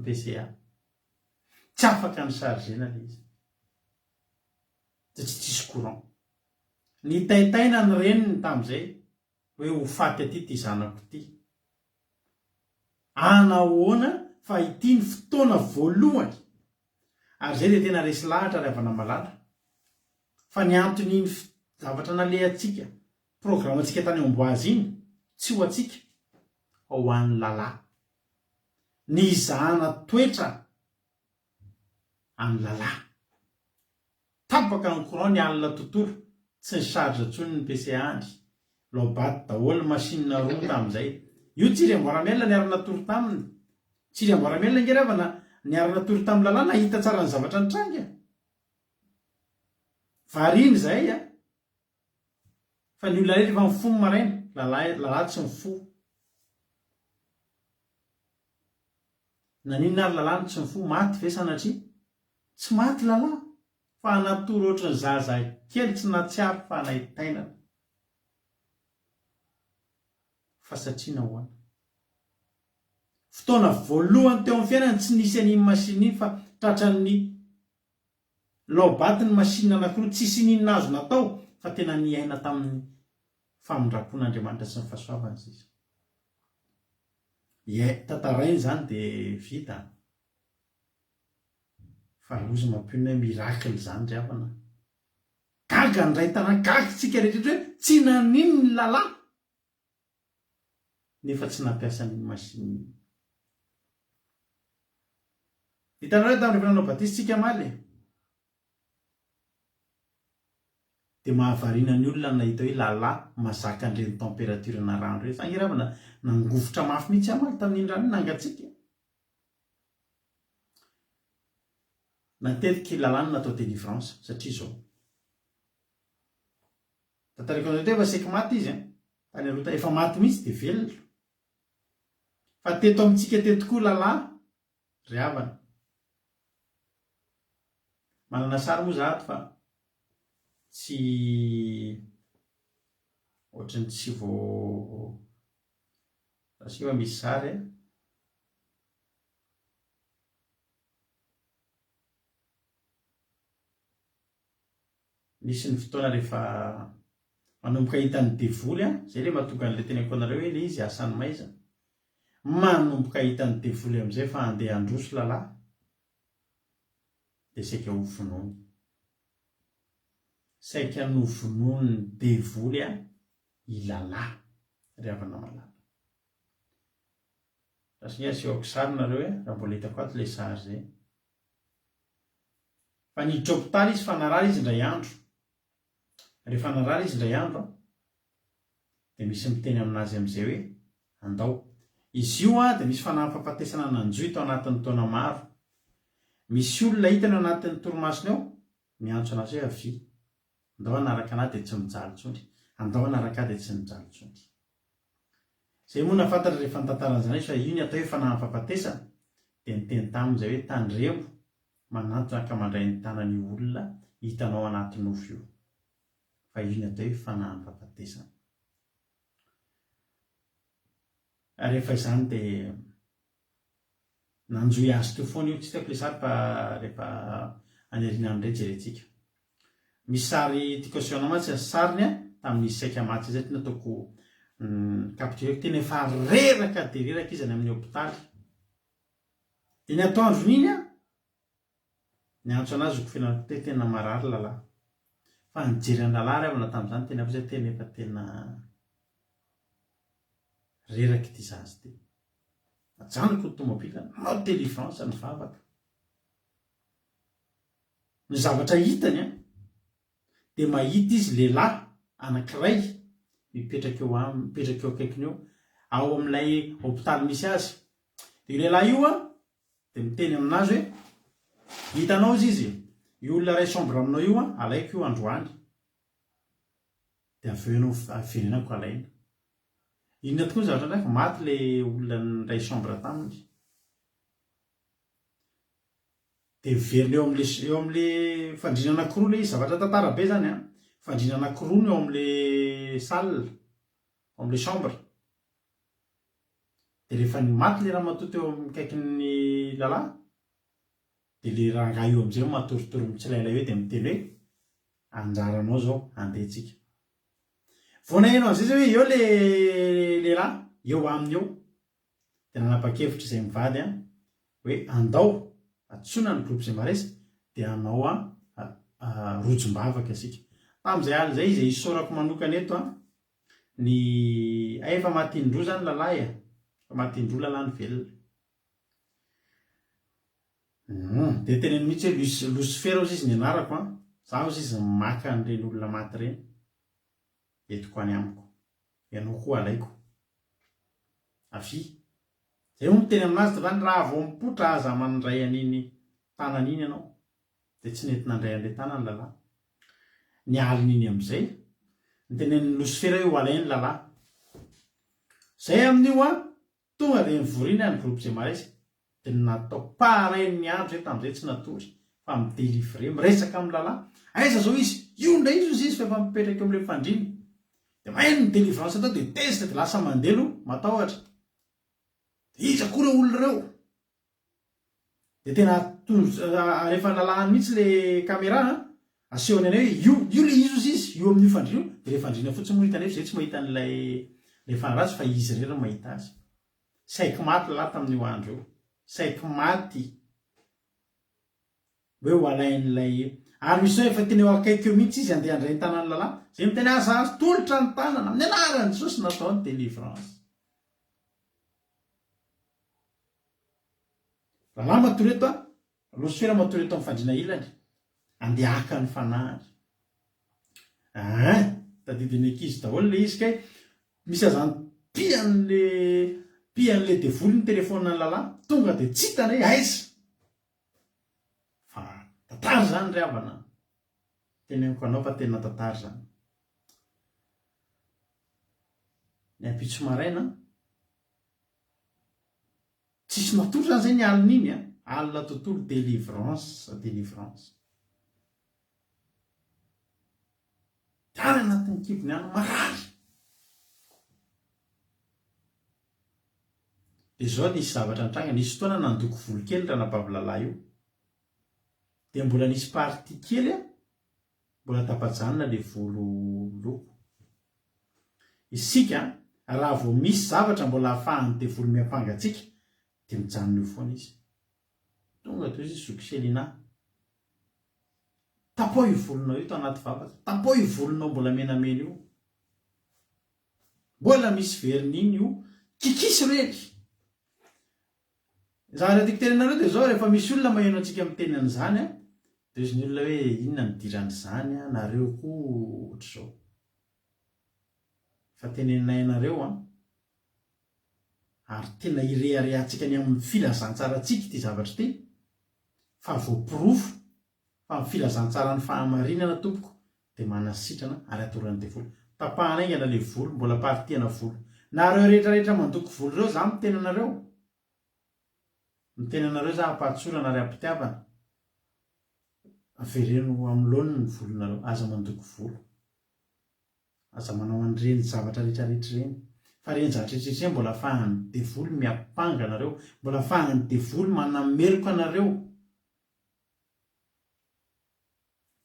PCA tsy afaka ny chargena ilay izy tsy tsisy courant ny taitaina ny reniny tamin'izay hoe ho faty aty ty zanako ty anahoana fa ity ny fotoana voalohany ary zay dia tena resy lahatra ry havana malala fa ny anton'iny zavatra nalehantsika programantsika tany amboazy iny tsy ho atsika ao ho an'ny lalahy ny izahana toetra amin'ny lalahy tapaka ny courant ny alina tontolo tsy ny saritra ntsony ny PCA-ny lobaty daholo machine roa tamin'izay io tsiry amboaramelona ny aranatoro taminy tsiry amboaramelona ngerevana ny aranatoro tamin'ny lalahy nahita tsara ny zavatra nitranga variny zay a fa ny olona rehetra efa mifo ny maraina lalahy tsy mifo naninona ary lalahy tsy mifo maty ve sanatria tsy maty lalahy fa anatoro ohatry ny zaza kely tsy natsiaro fa nahitainana fa satria nahoana fotoana voalohany teo amin'ny fiainany tsy nisy an'iny machine iny fa tratran'ny lobaty ny machine anankiroa tsisy ninona azo natao fa tena niaina tamin'ny famindrapon'Andriamanitra sy ny fahasoavany sisa tantarainy zany dia vita fa lozy mampionona miracle zany ry havana gaga ny ray tanàna gaga tsika rehetra hoe tsy nanino ny lalahy nefa tsy nampiasa ny machine hitanareo tamin'ny rehefa nanao batisitsika maly dia mahavarina ny olona nahita hoe lalahy mazaka an'ireny température na rano ireny fangeravana nangofotra mafy mihitsy amaly tamin'iny rano nangatsika natetiky lalahy no natao délivrance satria zao tantariko an'izao teo efa seky maty izy tany arota efa maty mihitsy dia velona fa teto amintsika teto koa lalahy ry havana manana sary moa zahato fa tsy ohatrany tsy vao asiva misy sary nisy ny fotoana rehefa manomboka hitany devoly zay le mahatonga an'ilay teneko anareo hoe le izy asany maiza manomboka hitany devoly amin'izay fa andeha androso lalahy dia saika ho vonoiny saika no vonoiny devoly i lalahy ry havana malala rasiny asehoako sary nareo raha mbola hitako ato ilay sary zay fa niditra hôpitaly izy fa narary izy indray andro rehefa narary izy indray andro dia misy miteny aminazy amin'izay hoe andao izy io dia misy fanampafatesana nanjoy tao anatin'ny taona maro misy olona hitany anatin'ny toromasina ao miantso anazy hoe avy andao anaraka anahy dia tsy mijaly intsony andao anaraka dia tsy mijaly intsony zay moa nafantatra rehefa nitantaran'izany izy fa io ny atao hoe fanampafatesana dia niteny tamin'izay hoe tandremo manantona ka mandray ny tanany olona hitanao anatin'ny ofo io fa io ny atao hoe fanampafatesana rehefa izany dia nanjoy azy teo foana io tsy tiako le sary fa rehefa anyarina amin'ireny jerentsika misy sary tiako asiana matsy sariny tamin'ny saika matsy zay ty nataoko capturé tena efa reraka dia reraka izy any amin'ny hôpitaly dia ny atoandron'iny ny antso anazy okofenako te tena marary lalahy fa nijery ny lalahy ravana tamin'izany tena fa zay tena efa tena reraka ity zazy ty majanoko ny tomobila nao délivrance ny vavaka ny zavatra hitany dia mahita izy lehilahy anankiray mipetraka eo akaikiny eo ao amin'ilay hôpitaly misy azy dia io lehilahy io dia miteny aminazy hoe hitanao izy io olona ray chambre aminao io alaiko io androany dia averenako alaina inona tokoa ny zavatra ndray fa maty le olona ray chambre taminy dia verina eo amin'le fandrina anankiroa le izy zavatra tantara be zany fandrina anankiroa eo amin'le salle ao amin'le chambre dia rehefa ny maty le raha matoto eo mikaikin'ny lalahy dia le rangahy io amin'izay matoritory mitsilailay hoe dia miteny hoe anjaranao zao andehantsika vao nahenao an'izay zay hoe eo le lehilahy eo aminy eo dia nanapa-kevitra izay mivady hoe andao atsona ny groupe izay maresa dia anao rojom-bavaka asika tamin'izay aly zay izy isaorako manokana eto ny efa matindro zany lalahy fa matindro lalany velona de teneny mihitsy hoe Lucifer ozy izy ny anarako za ozy izy maka an'ireny olona maty reny etiko any amiko ianao koa alaiko avy zay moa miteny aminazy zany raha vao mipotra aza mandray an'iny tanany iny ianao de tsy nety nandray an'le tanany lalahy ny aliny iny am'izay ny tenen'ny Lucifer hoe ho alainy lalahy zay amin'io tonga de nivoriana ny groupe zay maresy de natao pareil ny andro zay tam'izay tsy natory fa midélivre miresaka amin'ny lalahy aiza zao izy io ndray izy fa efa mipetraka am'le fandriny de mahay ny délivrance atao de teste de lasa mandelo matahotra de izy akory olona reo de tena rehefa lalahany mihitsy le caméra asehony anay hoe io le izy io amin'io fandrina de le fandrina fotsiny mo hitany zay tsy mahita n'lay le fanarazy fa izy rera mahita azy saiky maty lalahy tamin'io andro eo saiky maty hoe ho alain'lay ary misy efa tena eo akaiky eo mihitsy izy andeha andray ny tanany lalahy zay miteny aza azy tolotra ny tanana amin'ny anarany Jesosy natao ny délivrance lalahy matoreto Lucifer matoreto amin'ny fandrina ilany andeha aka ny fanary tadidiny ankizy daholo le izy kay misy azany pian'le devoly ny telefônina ny lalahy tonga de tsy hitany hoe aiza fa tatary zany ry havana teneniko anao fa tena tatary zany ny ampitso maraina tsisy matory zany zay ny alina iny alina tontolo délivrance ary anatin'ny kibony any marary de zao nisy zavatra nitranga nisy fotoana nandoko volo kely raha nabavy lalahy io de mbola nisy parti kely mbola tapajanona le volo loko isika raha vao misy zavatra mbola ahafahany de volo miampangatsika de mijanona eo foana izy tonga to izy sokselina tapo io volonao io to anaty vavaka tapo io volonao mbola menamena io mbola misy verininy io kikisy reny zavatra tiako tenenareo de zao rehefa misy olona maheno antsika miteny an'izany de izy ny olona hoe inona nidiran'izany nareo koa ohatr'izao fa tenenay nareo ary tena ireharehantsika ny amin'ny filazantsaratsika ity zavatra ty fa voapirofo fa amin'ny filazantsara ny fahamarinana tompoko de manasitrana ary atorany devoly tapahana aingana le volo mbola partihana volo nareo rehetrarehetra mandoko volo reo za mitenanareo za ampatsolana ary ampitiavana avereno amin'ny laoniny ny volonareo aza mandoko volo aza manao an'ireny zavatra rehetrarehetra reny fa reny zavatra rehetrarehetra reny mbola ahafahany devoly miapanga anareo mbola ahafahany devoly manameloka anareo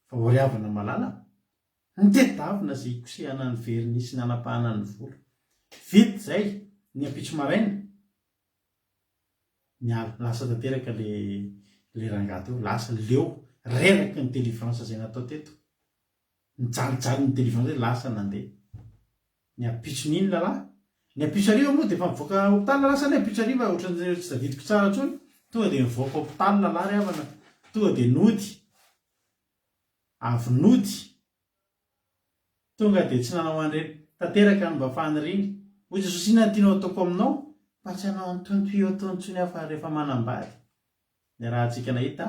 fa oriavana malala nitetavina zay ikosehana ny verinisy ny anapahana ny volo vity zay ny ampitso maraina miala lasa tanteraka le rangato eo lasa leo reraka ny délivrance zay natao teto mijalijaly ny délivrance zay lasa nandeha ny ampitso n'iny lalahy ny ampitso ariva moa de fa mivoaka hopitaly lasa ny ampitso ariva ohatran'zay tsy tadidiko tsara tsony tonga de mivoaka hopitaly lalahy ry havana tonga de nody avy nody tonga de tsy nanao an'ireny tanteraka ny mba faniriny ho Jesosy inona tianao ataoko aminao fa tsy anao antontoio atontsony afa rehefa manambady ny raha antsika nahita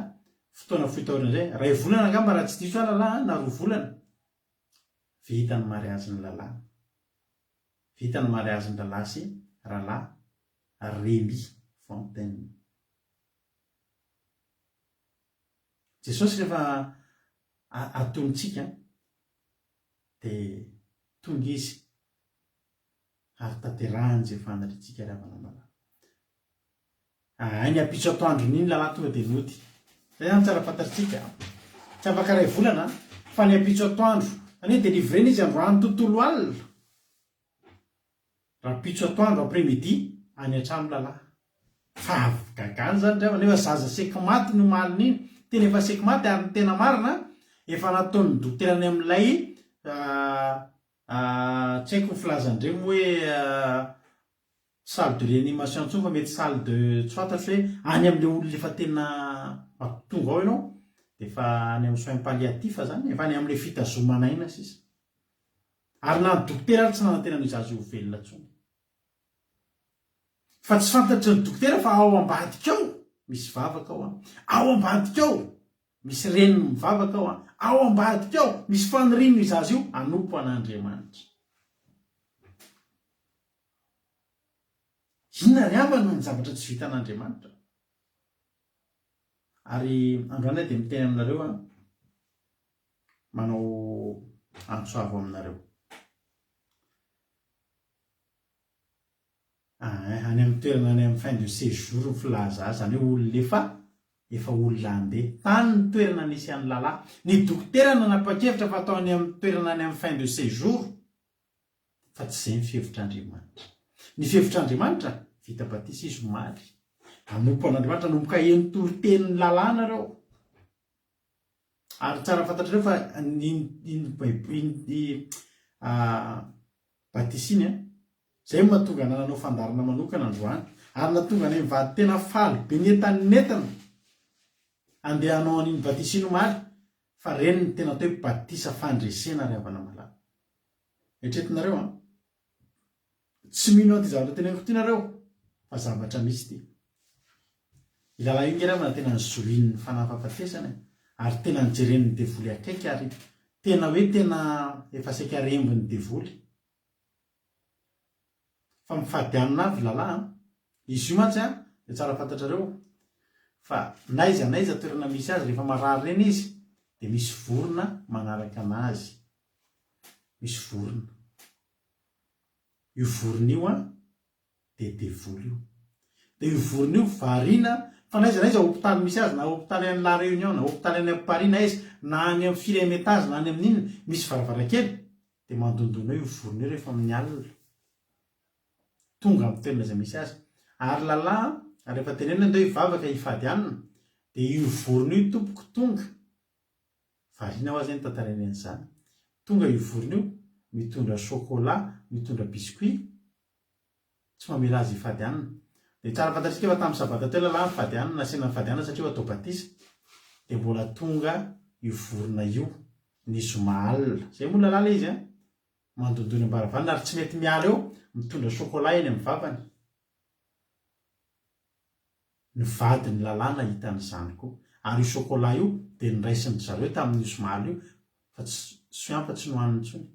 fotoana fohitaorina zay ray volana angamba raha tsy diso lalahy na roa volana vitany mariazin'ny lalahy vitany mariazin'ny lalahy sy ralahy Rémy Fontaine Jesosy rehefa atontsika de tonga izy ary tanterahany zay fanaritsika ravana malahy ny ampitso atoandro n'iny lalahy tonga de nody zay zany tsara fantatritsika tsy afaka ray volana fa ny ampitso atoandro ane délivreny izy androany tontolo alina raha pitso atoandro après midi any an-trano lalahy fa gagany zany ravana nefa zaza seky maty no malina iny tena efa seky maty ary ny tena marina efa nataon'ny dokterany amin'ilay tsy haiko ny filazandreo hoe salle de réanimation ntsony fa mety salle de tsy fantatro hoe any amin'le olona efa tena tonga ao ianao de efa any amin'ny soins palliatifs zany efa any amin'le fitazomana aina sisa ary na ny dokotera ary tsy nanantena no izazy ho velona ntsony fa tsy fantatry ny dokotera fa ao ambadika ao misy vavaka ao ao ambadika ao misy reniny mivavaka ao ao ambadika ao misy fanirino izazy io anompo an'Andriamanitra. Inona ry avana ny zavatra tsy vita an'Andriamanitra? Ary androany dia miteny aminareo manao antsoavo aminareo. Any amin'ny toerana any amin'ny fin de séjour filaza zany hoe olona efa olona andeha tany ny toerana nisy an'ny lalahy. Ny dokotera nanapa-kevitra fa atao any amin'ny toerana any amin'ny fin de séjour fa tsy izay ny fihevitr'Andriamanitra. Ny fihevitr'Andriamanitra vita batisa izy omaly anompo an'Andriamanitra anomboka enotoritenin'ny lalahy nareo. Ary tsara fantatrareo fa batisiny zay mahatonga nanao fandarana manokana androany ary natonga ny mivady tena faly be nentanetana andeha hanao an'iny batisiny omaly fa reny ny tena atao hoe batisa fandresena ry havana malala. Etretinareo tsy mino anty zavatra teneniko ty nareo fa zavatra misy ty. Ilalahy io ngeravana tena nyzorin'ny fanampafatesana ary tena nijeren'ny devoly akaiky ary tena hoe tena efa saika rembon'ny devoly. Fa mifadianina avy lalahy izy io mantsy dia tsara fantatrareo fa naiza toerana misy azy rehefa marary reny izy dia misy vorona manaraka anazy. Misy vorona. Io vorona io dia devoly io. Dia io vorona io variana fa naiza hopitaly misy azy na hopitaly any La Réunion na hopitaly any amin'ny Paris na izy na any amin'ny firème étage na any amin'inona misy varavarankely dia mandondona io vorona io rehefa amin'ny alina. Tonga amin'ny toerana izay misy azy. Ary lalahy rehefa tenenina ndeo hivavaka hifady anina dia io vorona io tompoko tonga. Variana ho azy ny tantarainy an'izany. Tonga io vorona io mitondra chocolat, mitondra biscuit, tsy mamela azy hifady anina. Dia tsara fantatsika fa tamin'ny sabata teo lalahy mifady anina, nasina mifady anina satria atao batisa. Dia mbola tonga io vorona io nisy mahalina. Zay moa lalala izy mandondony ambaravarana ary tsy mety miala eo mitondra chocolat eny amin'ny vavany. Ny vadiny lalàna hitan'izany koa. Ary io chocolat io dia niraisin'ny zareo tamin'ny somaly io fa tsy ampy tsy nohaniny intsony.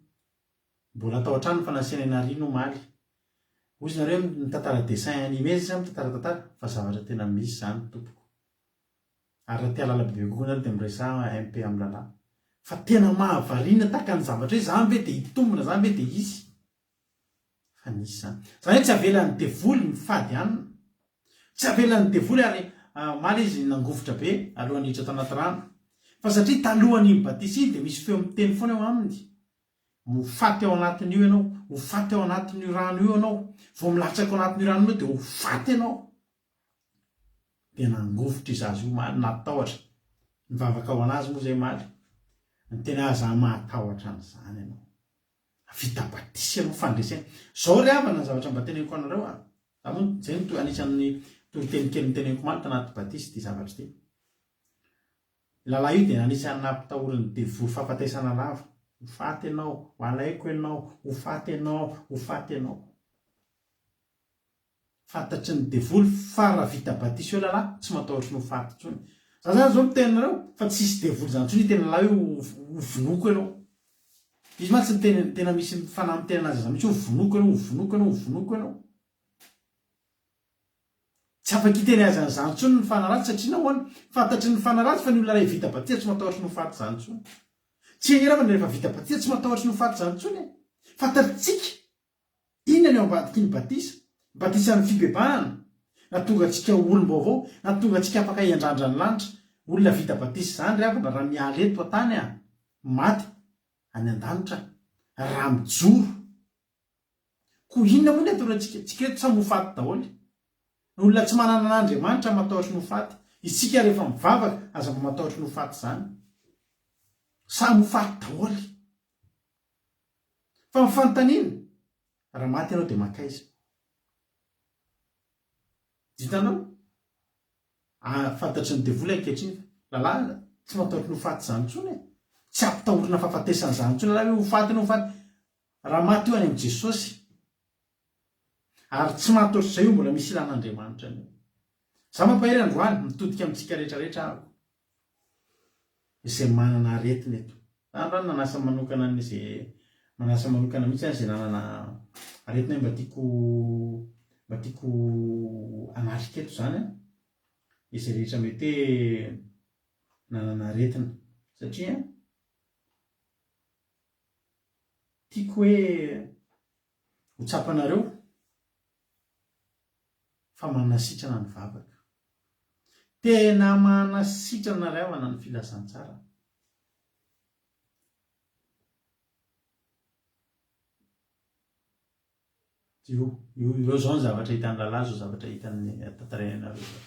Mbola atao an-trano fa nasiana Inarino omaly. Hoy nareo mitantara dessin animé zany mitantara fa zavatra tena misy zany tompoko. Ary raha tia lala bebe kokoa nareo dia miresaha MP amin'ny lalahy. Fa tena mahavariana tahaka ny zavatra hoe zany ve dia hitombona, zany ve dia hisy. Fa nisy zany. Zany hoe tsy avelan'ny devoly mifady anina. Tsy avelan'ny devoly ary maly izy nangofotra be alohan'ny hiditra tao anaty rano. Fa satria talohan'ny batisa iny dia misy feo miteny foana eo aminy. Hofaty ao anatin'io ianao, hofaty ao anatin'io rano io ianao, vao milatsaka ao anatin'io rano io dia hofaty ianao. Dia nangofotra izazy io maly natahotra. Mivavaka ao anazy moa zay maly. Ny tena aza mahatahotra an'izany ianao. Vita batisa ianao fandresena. Zao ry havana ny zavatra mba teneniko anareo zay no anisan'ny torotenikely niteneniko maly tanaty batisa ity zavatra ity. Lalahy io dia anisan'ny nampitahorin'ny devoly fahafatesana lava. Hofaty ianao, alaiko ianao, hofaty ianao, hofaty ianao. Fantatry ny devoly fa raha vita batisa io lalahy tsy matahotra ny hofaty intsony. Zany zao mitenareo fa tsisy devoly zany intsony tena lalahy io hovonoko ianao. Izy mantsy tena misy fanahy mitena azy zany mitsy hovonoko ianao, hovonoko ianao, hovonoko ianao. Tsy afaka hiteny azy an'izany intsony ny fanaratsy satria nahoana fantatry ny fanaratsy fa ny olona iray vita batisa tsy matahotra ny hofaty zany intsony. Tsy heravana rehefa vita batisa tsy matahotra ny hofaty zany intsony. Fantatritsika inona ny ao ambadiky ny batisa. Batisa ny fibebahana. Natonga antsika olom-baovao, natonga antsika afaka hiandrandra ny lanitra. Olona vita batisa zany ry havana raha miala eto atany maty any an-danitra raha mijoro. Koa inona moa ny ataonantsika? Tsika eto samy hofaty daholo. Olona tsy manana an'Andriamanitra matahotra ny hofaty. Isika rehefa mivavaka aza mba matahotra ny hofaty zany. Samy hofaty daholo. fa mifanontaniana raha maty ianao dia makaiza ditanao fantatry ny devoly ankehitriny lalahy tsy mataotry ny hofaty zany ntsony tsy ampitahorina fahafatesany zany ntsony laha hoe hofaty raha maty io any amin'i Jesosy ary tsy mahataotry izay io mbola misy ilan'Andriamanitra ny za mampahery androany mitodika amintsika rehetrarehetra ahako izay manana aretina eto androany manasa manokana mihitsy izay nanana aretina mba tiako anarika eto zany izay rehetra mety hoe nanana aretina satria tiako hoe ho tsapanareo fa manasitrana ny vavaka tena manasitrana ravana ny filazantsara ireo zao ny zavatra hitan'ny lalahy zao zavatra hitan'ny tantaranareo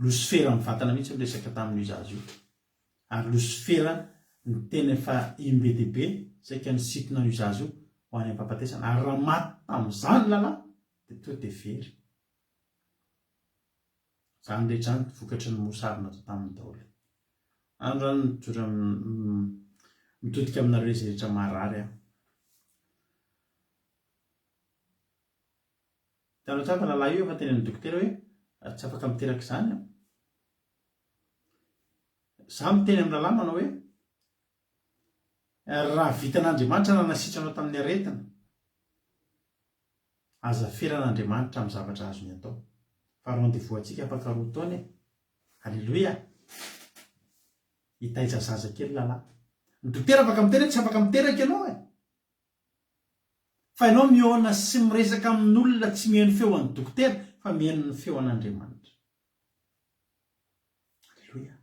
losifera mivantana mihitsy miresaka tamin'io zazy io ary losifera ny tena efa imbedibe zay ka nisitona io zazy io ho any ampampatesana ary raha maty tamin'izany lalahy dia to dia very zany rehetra ny vokatry ny mosarina tao tamin'ny daoly androany mijora mitodika aminareo izay rehetra marary aho tanao tsapa lalahy io efa teny amin'ny dokotera hoe tsy afaka miteraka izany za miteny amin'ny lalahy manao hoe raha vitan'Andriamanitra raha nasitranao tamin'ny aretina aza feran'Andriamanitra amin'ny zavatra azony atao faharoa andevoantsika afaka roa taona halleloia hitaiza zaza kely lalahy ny dokotera afaka miteny tsy afaka miteraka ianao fa ianao mihoana sy miresaka amin'olona tsy miheno feo an'ny dokotera fa miheno ny feo an'Andriamanitra halleloia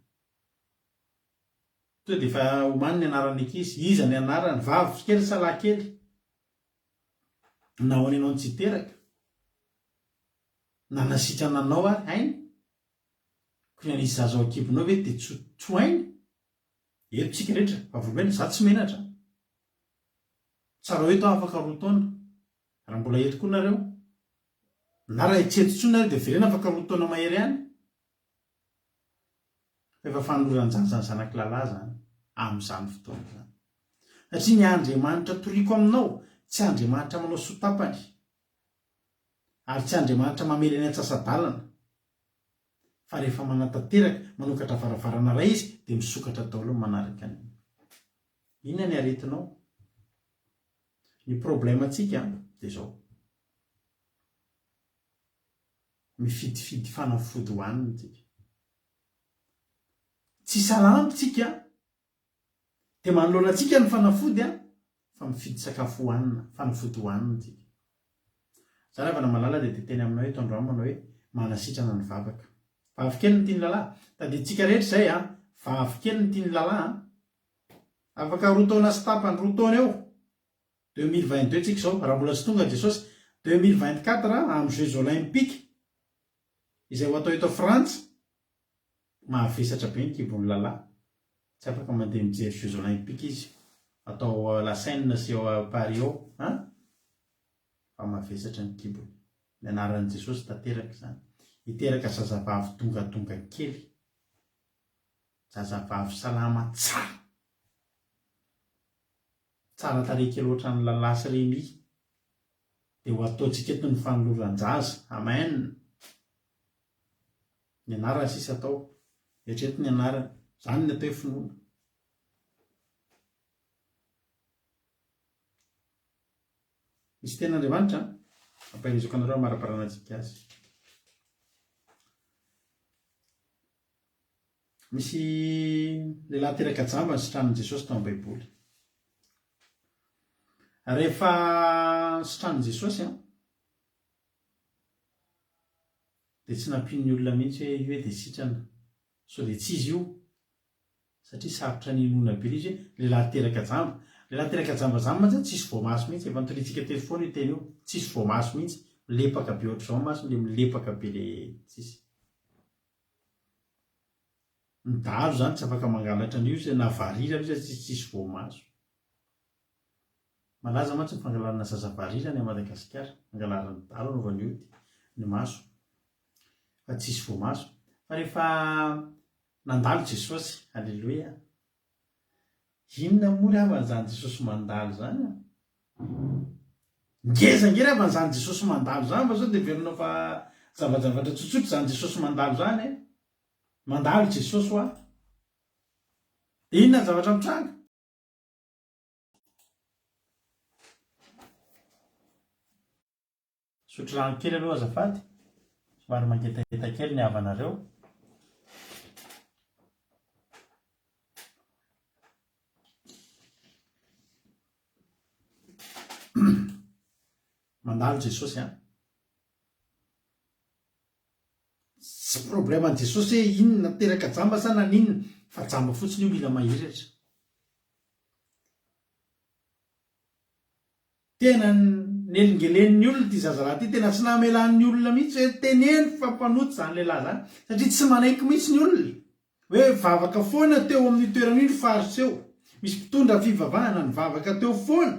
to dia efa homany ny anarany ankizy iza ny anarany vavy kely sa lahy kely nahoany ianao ny tsy hiteraka na nasitranana anao ary hainy ko ny anisy zaza ao akibonao ve dia tso hainy eto tsika rehetra fa volovena za tsy menatra tsara hoe tao afaka roa taona raha mbola eto koa nareo na raha hetsetso nareo dia verena afaka roa taona mahery ihany fa efa fanoloran'izany zany zanaky lalahy zany amin'izany fotoana zany satria ny Andriamanitra toriko aminao tsy Andriamanitra manao sotapany ary tsy Andriamanitra mamely any antsasadalana fa rehefa manatanteraka manokatra varavarana ray izy dia misokatra daholo manaraka any inona ny aretinao ny problèmantsika dia zao mifidifidy fanafody hohanina tsika tsy salama tsika dia manoloana antsika ny fanafody fa mifidy sakafo hohanina fanafody hohanina tsika za rehefa na malala dia teny aminao eto androany manao hoe manasitrana ny vavaka vavy kely ny tiany lalahy tadiditsika rehetra izay vavy kely ny tiany lalahy afaka roa taona sy tapany roa taona eo 2022 tsika zao raha mbola sy tonga Jesosy 2024 amin'ny Jeux olympiques izay ho atao eto Frantsa mahavesatra be ny kibon'ny lalahy tsy afaka mandeha mijery Jeux olympiques izy atao La Seine sy ao Paris ao fa mahavesatra ny kibony ny anaran'i Jesosy tanteraka izany hiteraka zazavavy tongadonga kely zazavavy salama tsara tarehy kely ohatran'ny lalahy sy Remy dia ho ataontsika eto ny fanoloran-jaza amen ny anarany sisa atao eritrereto ny anarany zany ny atao hoe finoana misy ten'Andriamanitra ampahirizako anareo maraparanantsika azy misy lehilahy teraka jamba ny sitranin'i Jesosy tao amin'ny baiboly rehefa sitranin'i Jesosy dia tsy nampiany olona mihitsy hoe io hoe dia sitrana so dia tsy izy io satria sarotra ny inoana be izy hoe lehilahy teraka jamba zany mantsy tsisy voamaso mihitsy efa nitoritsika telo foana io teny io tsisy voamaso mihitsy milepaka be ohatr'izao maso le milepaka be le tsisy ny dahalo zany tsy afaka mangalatra an'io na varira izy tsisy voamaso malaza mantsy ny fangalarana zazavarirany a Madagasikara, fangalarany talo anaovany ody ny maso fa tsisy voamaso fa rehefa nandalo Jesosy, alleloia, inona moa avan'izany Jesosy mandalo zany a? Ngezangery avan'izany Jesosy mandalo zany fa sao dia verina fa zavajavatra tsotsotra zany Jesosy mandalo zany e. Mandalo Jesosy ho a. Inona ny zavatra mitranga? Sotro rano kely aloha azafady, somary mangetaheta kely ny havanareo. Mandalo Jesosy a. Tsy problème ny Jesosy hoe inona teraka jamba sa na ninona, fa jamba fotsiny io mila mahiratra. Tena nelingelen'ny olona ty zazalahy ty, tena tsy namelan'ny olona mihitsy hoe teneny fampanoty zany lehilahy zany, satria tsy manaiky mihitsy ny olona hoe vavaka foana teo amin'ny toeran'io ny farotsy eo. Misy mpitondra fivavahana ny vavaka teo foana,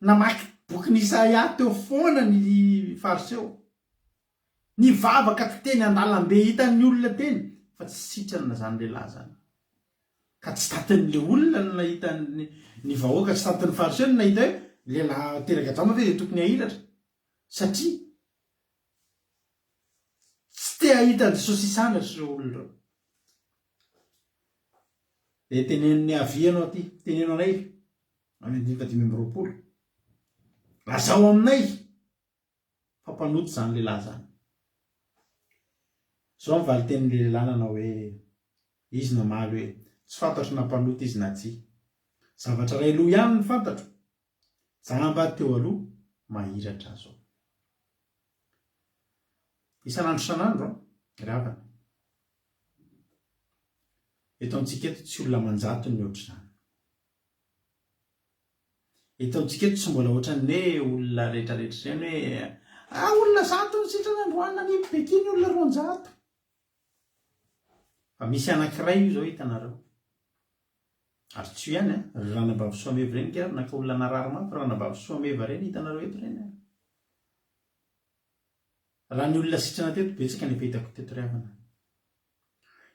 namaky boky Isaia teo foana ny farotsy eo. Ny vavaka ty teny andalam-be hitan'ny olona teny, fa tsy sitrana zany lehilahy zany. Ka tsy tatin'le olona no nahita ny vahoaka, tsy tatin'ny farotsy eo no nahita hoe lehilahy teraka jamba ve dia tokony ahiratra, satria tsy te ahita Jesosy isandratra ireo olona ireo. Dia teneniny avianao aty, teneno anay amin'ny 2020, lazao aminay fampanoty zany lehilahy zany. Zao mivaly tenin'le lehilahy nanao hoe izy namaly hoe tsy fantatro na mpanoty izy na tsia. Zavatra ray aloha ihany ny fantatro, jamba teo aloha mahiratra azo. Isan'andro isan'andro ravana. Eto amintsika eto tsy olona manjato ny ohatr' izany. Eto amintsika eto tsy mbola ohatran'ny hoe olona rehetrarehetra izany hoe olona zato ny sitrana androany any Bekiny olona 200. Fa misy anankiray io zao hitanareo. Ary tsy io ihany a, Ranambavy Soameva ireny kely naka olona narary mafy, Ranambavy Soameva ireny hitanareo eto ireny. Raha ny olona sitrana teto betsaka ny fahitako teto ry havana.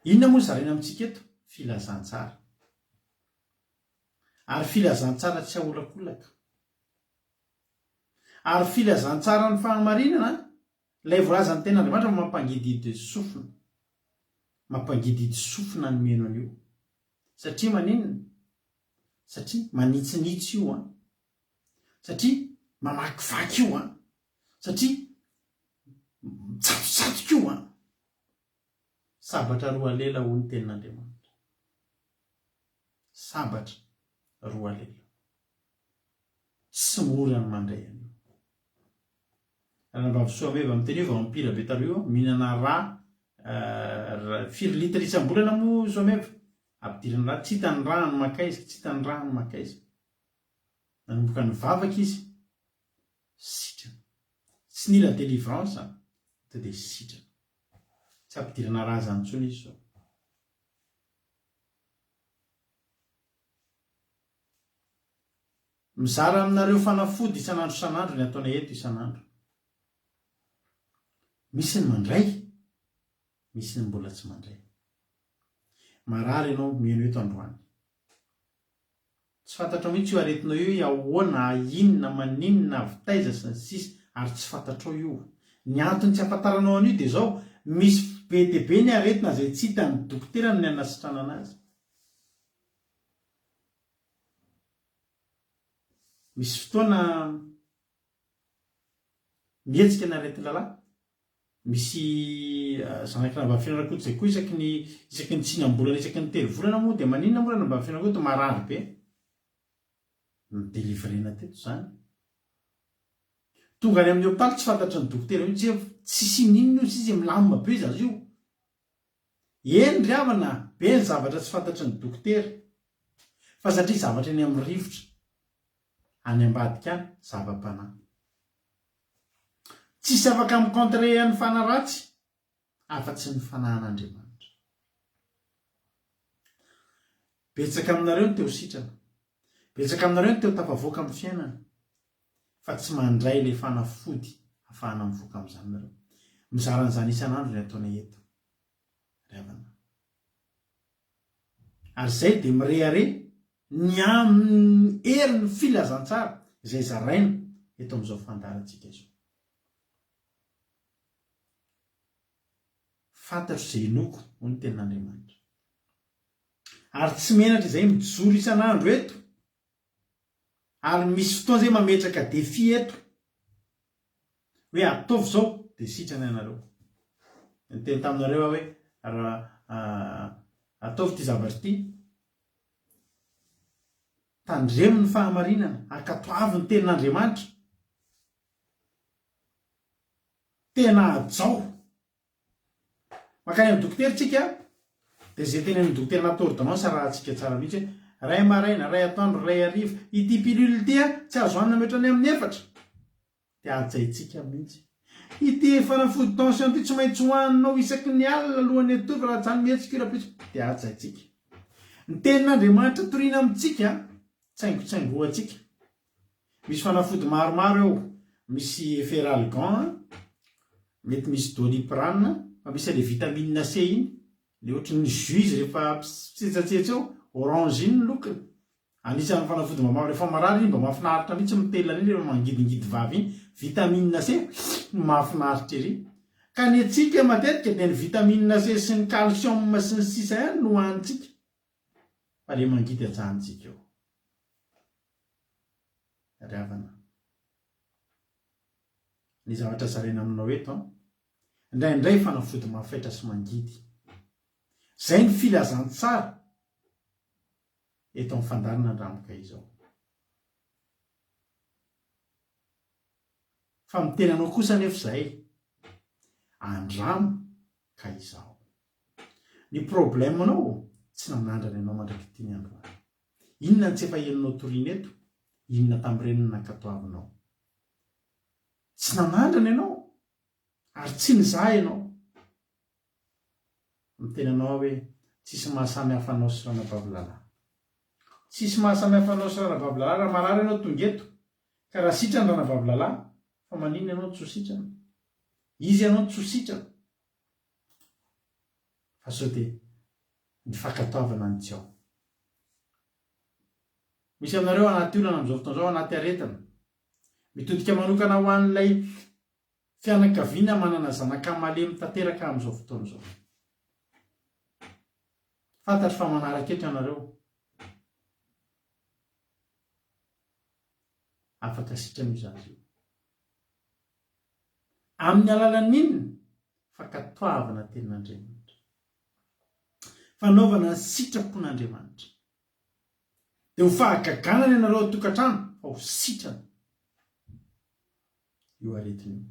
Inona moa zaraina amintsika eto? Filazantsara. Ary filazantsara tsy aholakolaka. Ary filazantsara ny fahamarinana, ilay voalazan'ny ten'Andriamanitra mampangididy sofina. Mampangididy sofina ny meno an'io. Satria maninona? Satria manitsinitsy io a. Satria mamakivaky io a. Satria mitsatotsatoka io a. Sabatra roa lela ho ny tenin'Andriamanitra. Sabatra roa lela. Tsy mora ny mandray an'io. Ranambavy Soameva amin'ny teny io vao ampira be taroa mihinana rà 4 litra isam-bolana moa Soameva. Ampidirany rà, tsy hitany rano makaizika, tsy hitany rano makaizika. Nanomboka ny vavaka izy, sitrana. Tsy nila délivrance, dia sitrana. Tsy ampidirana rà zany intsony izy zao. Mizara aminareo fanafody isan'andro isan'andro ny ataonay eto isan'andro. Misy ny mandray, misy ny mbola tsy mandray. Marary ianao mihaino eto androany. Tsy fantatrao mihitsy io aretinao io ahoana, inona, maninona, avitaiza sy ny sisa, ary tsy fantatrao io. Ny antony tsy afantaranao an'io dia zao, misy be dia be ny aretina izay tsy hitan'ny dokotera ny anasitrana anazy. Misy fotoana mihetsika ny areti-lalahy. Misy zanaky nambavy fianarakoto izay koa isaky ny tsinam-bolana, isaky ny 3 volana moa dia maninona moa nambavy fianarakoto marary be. Midelivrena teto zany. Tonga any amin'ny hôpitaly tsy fantatry ny dokotera mihitsy tsisy ninona io, izy milamina be zazy io. Eny ry havana, be ny zavatra tsy fantatry ny dokotera. Fa satria zavatra eny amin'ny rivotra, any ambadika any, zava-panahy. Tsisy afaka mikontrer ny fanaratsy afa-tsy ny fanahin'Andriamanitra. Betsaka aminareo ny teo sitrana. betsaka aminareo ny teo tafavoaka amin'ny fiainana fa tsy mandray le fanafody ahafahana mivoaka amin'izany nareo mizaran'izany isan'andro ny ataona eto ravana ary zay dia mirehare ny amin'ny herin'ny filazantsara izay zaraina eto amin'izao fandarantsika izao fantatro izay inoko ho ny tenin'Andriamanitra ary tsy menatra izay mijoro isan'andro eto ary misy fotoana izay mametraka defi eto hoe ataovy izao dia sitrana ianareo ny teny taminareo hoe ataovy ity zavatra ity tandremo ny fahamarinana akatoavy ny tenin'Andriamanitra tena ajao makany amin'ny dokotera tsika dia zay teny amin'ny dokotera natordonansa raha antsika tsara mihitsy hoe ray maraina ray atoandro ray arivo ity pilule ity tsy azo hanina metrany amin'ny 4 dia ajaitsika mihitsy ity fanafody tension ity tsy maintsy hohaninao isaky ny alina alohan'ny atovy raha tsany mihetsika irapitsika dia ajaitsika ny tenin'Andriamanitra toriana amintsika tsaingotsaingoantsika misy fanafody maromaro eo misy feralgan mety misy doliprane fa misy le vitamine C iny le ohatry ny jus rehefa tsetsatsetsa eo orange iny lokony anisan'ny fanafody mamaro rehefa marary iny mba mahafinaritra mihitsy mitelana iny rehefa mangidingidy vavy iny vitamine C mahafinaritra ery ka ny atsika matetika dia ny vitamine C sy ny calcium sy ny sisa ihany no hohanitsika fa le mangidy ajantsika eo ravana ny zavatra zaraina aminao eto indraindray fanafody mahafaitra sy mangidy zay ny filazantsara eto amin'ny fandarina andramboka izao fa mitenanao kosa nefa izay andramo ka izao ny problemanao tsy nanandrana ianao mandraky ity ny androany inona ny tsy efa henonao toriana eto inona tamin'ireny nankatoavinao tsy nanandrana ianao ary tsy nizaha ianao mitenanao hoe tsisy mahasamy hafa anao sy ranabavilalahy tsisy mahasamy hafa anao sy ranabavilalahy raha marary ianao tonga eto ka raha sitrany ranabavilalahy fa manina ianao tsy ho sitrana izy ianao tsy ho sitrana fa sao dia ny fankatoavana ny tsy ao misy aminareo anaty olana amin'izao fotoan'izao anaty aretana mitodika manokana ho an'ilay fianakaviana manana zanak'amalemy tanteraka amin'izao fotoan'izao fantatra fa manaraka eto ianareo afaka sitrana izazy io amin'ny alalan'inona fankatoavana tenin'Andriamanitra fanaovana ny sitrapon'Andriamanitra dia ho fahagaganana ianareo atokantrano fa ho sitrana io aretiny io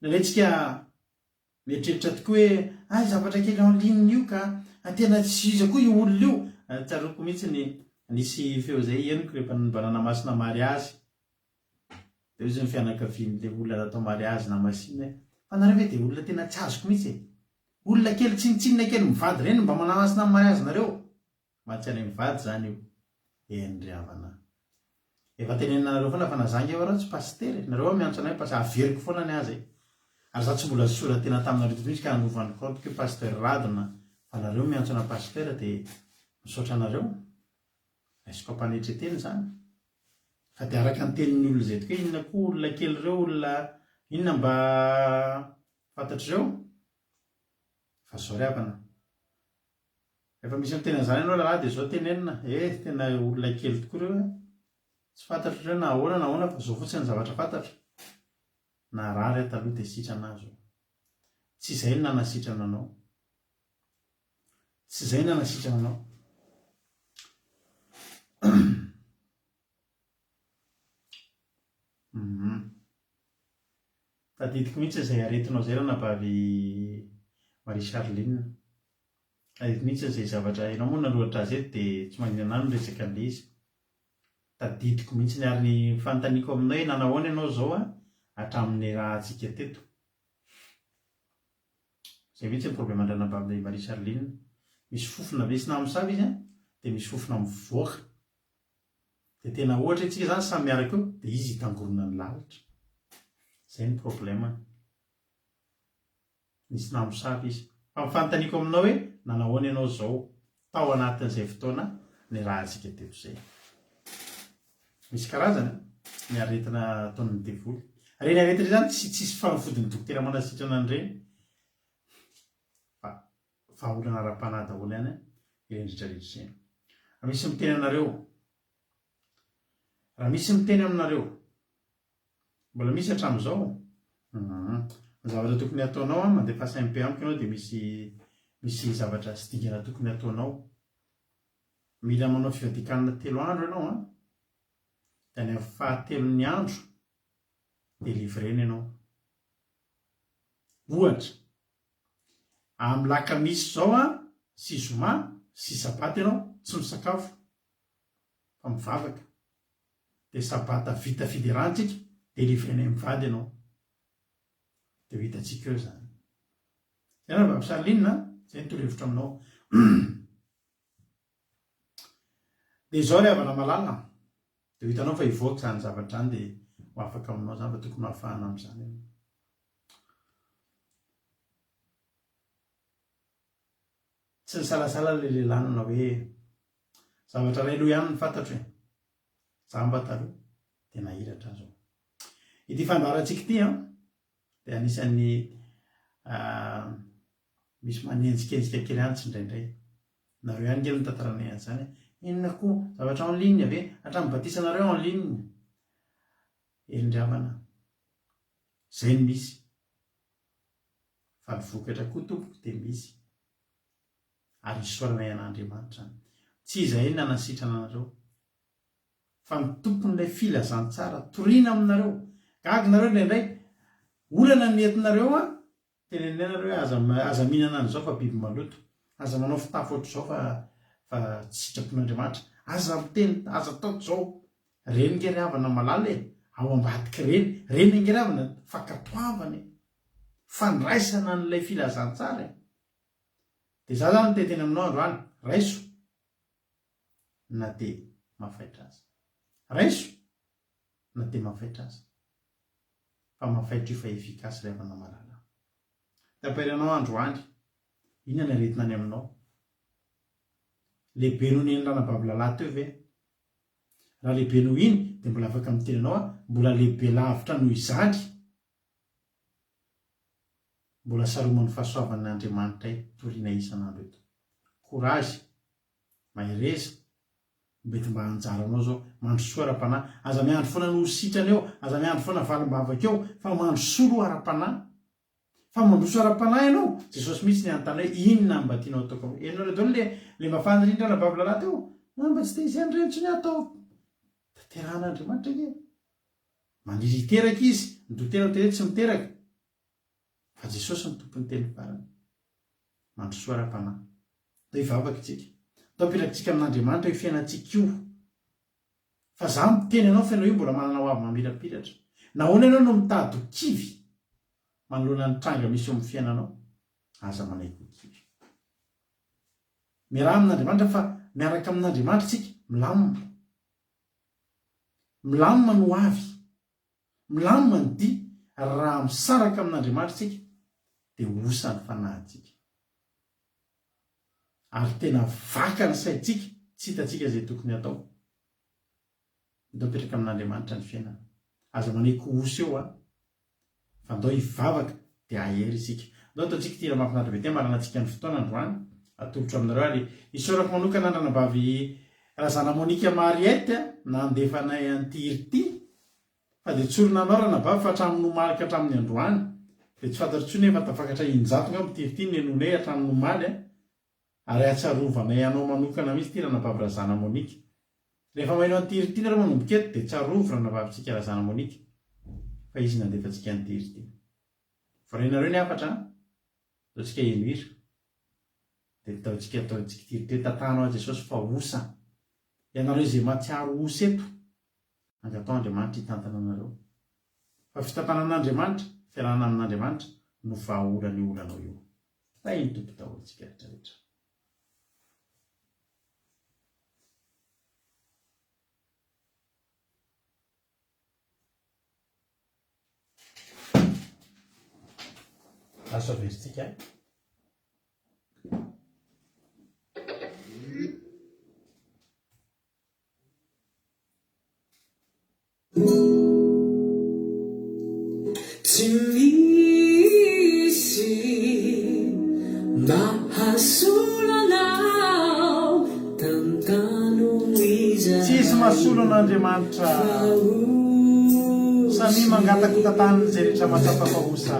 nalaitsika mieritreritra tokoa hoe ay zavatra kely en ligne io ka tena tsy iza koa io olona io tsaroko mihitsy ny nisy feo zay eniko rehefa mba nanamasina mariazy dia izy ny fianakavian'le olona natao mariazy namasina fa nareo hoe dia olona tena tsy azoko mihitsy olona kely tsinitsinina kely mivady reny mba manamasina amin'ny mariazy nareo mahatsy any mivady zany io endry havana efa tenenina nareo foana fa nazanga eo arao tsy pastery nareo miantso anay fa averiko foana ny azy ary za tsy mbola sora tena taminareo mihitsy ka hanovany compte que pasteur radona fa nareo miantso ana pasteur dia misaotra anareo aisoko ampanetreteny zany fa dia araka ny tenin'ny olona zay tokoa inona koa olona kely ireo olona inona mba fantatr'ireo fa zao ry havana efa misy ny tena zany ianao raha dia zao tenenina tena olona kely tokoa ireo tsy fantatro ireo na ahoana fa zao fotsiny ny zavatra fantatra na rary taloha dia sitrana azo tsy izay no nanasitrana anao tsy izay no nanasitrana anao tadidiko mihitsy izay aretinao izay ranabavy Marie Charline tadidiko mihitsy izay zavatra ianao moa nalohatra azy eto dia tsy maninana no resaka an'ilay izy tadidiko mihitsy ny ary ny fanontaniako aminao nanahoana ianao izao hatramin'ny raha antsika teto zay mihitsy ny problème andranabavy Marie Charline misy fofona vesina amin'ny sava izy dia misy fofona mivoaka. Dia tena ohatra itsika zany samy miaraka eo dia izy hitangorona ny lalitra. Izay ny problema. Nisy namosavy izy. Fa mifanontaniako aminao hoe nanahoana ianao zao tao anatin'izay fotoana ny raha antsika teto izay. Misy karazany ny aretina ataon'ny devoly. Reny aretina zany tsisy fanafodiny dokotera manasitrana an'ireny. Fa olana ara-panahy daholo ihany ireny rehetrarehetra izany. Raha misy miteny aminareo, mbola misy hatramin'izao. Zavatra tokony ataonao mandefa CMP amiko ianao dia misy zavatra sy dingana tokony ataonao. Mila manao fivadikanana 3 andro ianao dia ny fahatelon'ny andro dia livrena ianao. Ohatra, amin'ny lakamisy zao sy zoma sy sabata ianao tsy misakafo fa mivavaka. Dia sabata vita fiderantsika dia livrena mivady ianao. Dia ho hitantsika eo zany. Zay na vampisalinina, zay toro-hevitra aminao. Dia izao ry havana malala. Dia ho hitanao fa hivoaka zany zavatra zany dia ho afaka aminao zany fa tokony hahafahana amin'izany. Tsy ny salasala ilay lehilahy nanao hoe zavatra iray aloha ihany ny fantatro hoe za mba taloha dia nahiratra zao. Ity fandaharantsika ity dia anisan'ny misy manenjikenzika kely ihany tsy indraindray. Nareo ihany kely ny tantarana ihany zany. Inona koa zavatra en ligne ve? Hatramin'ny batisanareo en ligne. Elindravana. Zay ny misy. Fa ny vokatra koa tompoko dia misy. Ary isorana ian'Andriamanitra. Tsy izahay nanasitrana anareo. Fa ny tompon'ilay filazantsara toriana aminareo. Gaga nareo indraindray olana ny entinareo tenenenareo aza mihinana an'izao fa biby maloto. Aza manao fitafy ohatr'izao fa tsy sitrapon'Andriamanitra. Aza miteny, aza atao zao. Reny nge ry havana malala ao ambadiky reny. Reny nge ry havana fakatoavana fandraisana n'ilay filazantsara. Dia za zany teteny aminao androany, raiso na dia mafaitra azy. Raiso na dia mafaitra azy. Fa mafaitra io fa efikasy ry havana malala. Tapairanao androany, inona ny aretina any aminao? Lehibe noho ny endrana babilalahy teo ve? Raha lehibe noho iny dia mbola afaka miteny anao mbola lehibe lavitra noho izany. Mbola saroman'ny fahasoavan'Andriamanitra toriana isan'andro eto. Courage, mahireza, mety mba hanjara anao zao mandrosoa ara-panahy. Aza miandro foana no sitrana eo, aza miandro foana valim-bavaka eo, fa mandrosoa ara-panahy. Fa mandroso ara-panahy ianao, Jesosy mihitsy ny anontany hoe inona mba tianao ataoko? Ianao ry daholo le mafana rindrina babilalahy teo, mba tsy te izany ireny tsy ny atao. Tanteran'Andriamanitra ke. Maniry hiteraka izy, ny dokotera hoterety tsy miteraka. Fa Jesosy ny tompony teny farany. Mandrosoa ara-panahy. Dao hivavaka itsika. Dao hipetrakantsika amin'Andriamanitra io fiainantsika io. Fa za miteny anao fa ianao io mbola manana ho avy mamirapiratra. Nahoana ianao no mitady ho kivy manoloana ny tranga misy eo amin'ny fiainanao? Aza manaiky ho kivy. Miaraha amin'Andriamanitra fa miaraka amin'Andriamanitra tsika milamina. Milamina no avy. Milamina ny dia raha misaraka amin'Andriamanitra tsika dia hosa ny fanahintsika. Ary tena vaka ny saintsika tsy hitantsika izay tokony atao. Ndao hipetraka amin'Andriamanitra ny fiainana. Aza manaiky hosa eo fa ndao hivavaka dia ahery isika. Ndao ataontsika ity raha mahafinaritra be ty marana antsika ny fotoana androany. Atolotra aminareo ary isorako manokana andranambavy razana Monika Mariette nandefanay an'ity ity. Fa dia tsorona anao ranambavy fa hatramin'ny nomalika hatramin'ny androany. Dia tsy fantatro intsony nefa tafakatra injato ngamba ity ity nenonay hatramin'ny nomaly ary atsarovanay anao manokana mihitsy ity ranambavy razana Monika. Rehefa mahinao an'ity ity nareo manomboka eto dia tsarovo ranambavitsika razana Monika. Fa izy nandefantsika an'ity ity. Vorenareo ny afatra ataontsika enohira. Dia ataontsika ity tantahanao a Jesosy fa osa. Ianareo izay matsiaro osa eto. Angatao Andriamanitra hitantana anareo. Fa fitantanan'Andriamanitra, fiarahana amin'Andriamanitra no vahaolana io olanao io. Tay ny tompo daholo tsika rehetrarehetra. Aso averentsika. Tsy misy mahasolo anao tantano izay Tsisy mahasolo an'Andriamanitra samy mangataka tantanany zay rehetra matsapapahosa.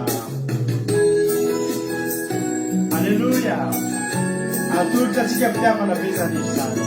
Alleluia. Atolotra atsika fitiavana be zany izy zany.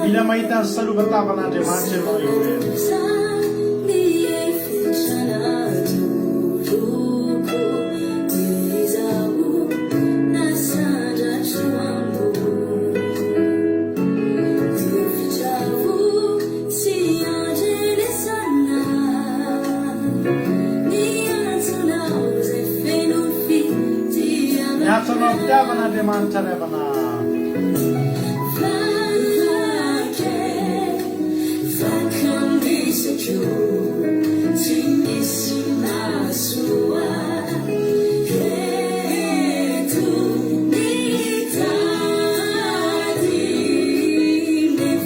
Mila mahita ny salovantavan'Andriamanitra ianao eo e. Miatsanao fitiavan'Andriamanitra revana.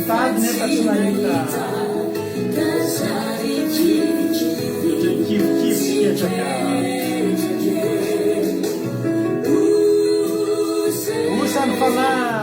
Tadi nessa tsunamita. Kif que Usan falar.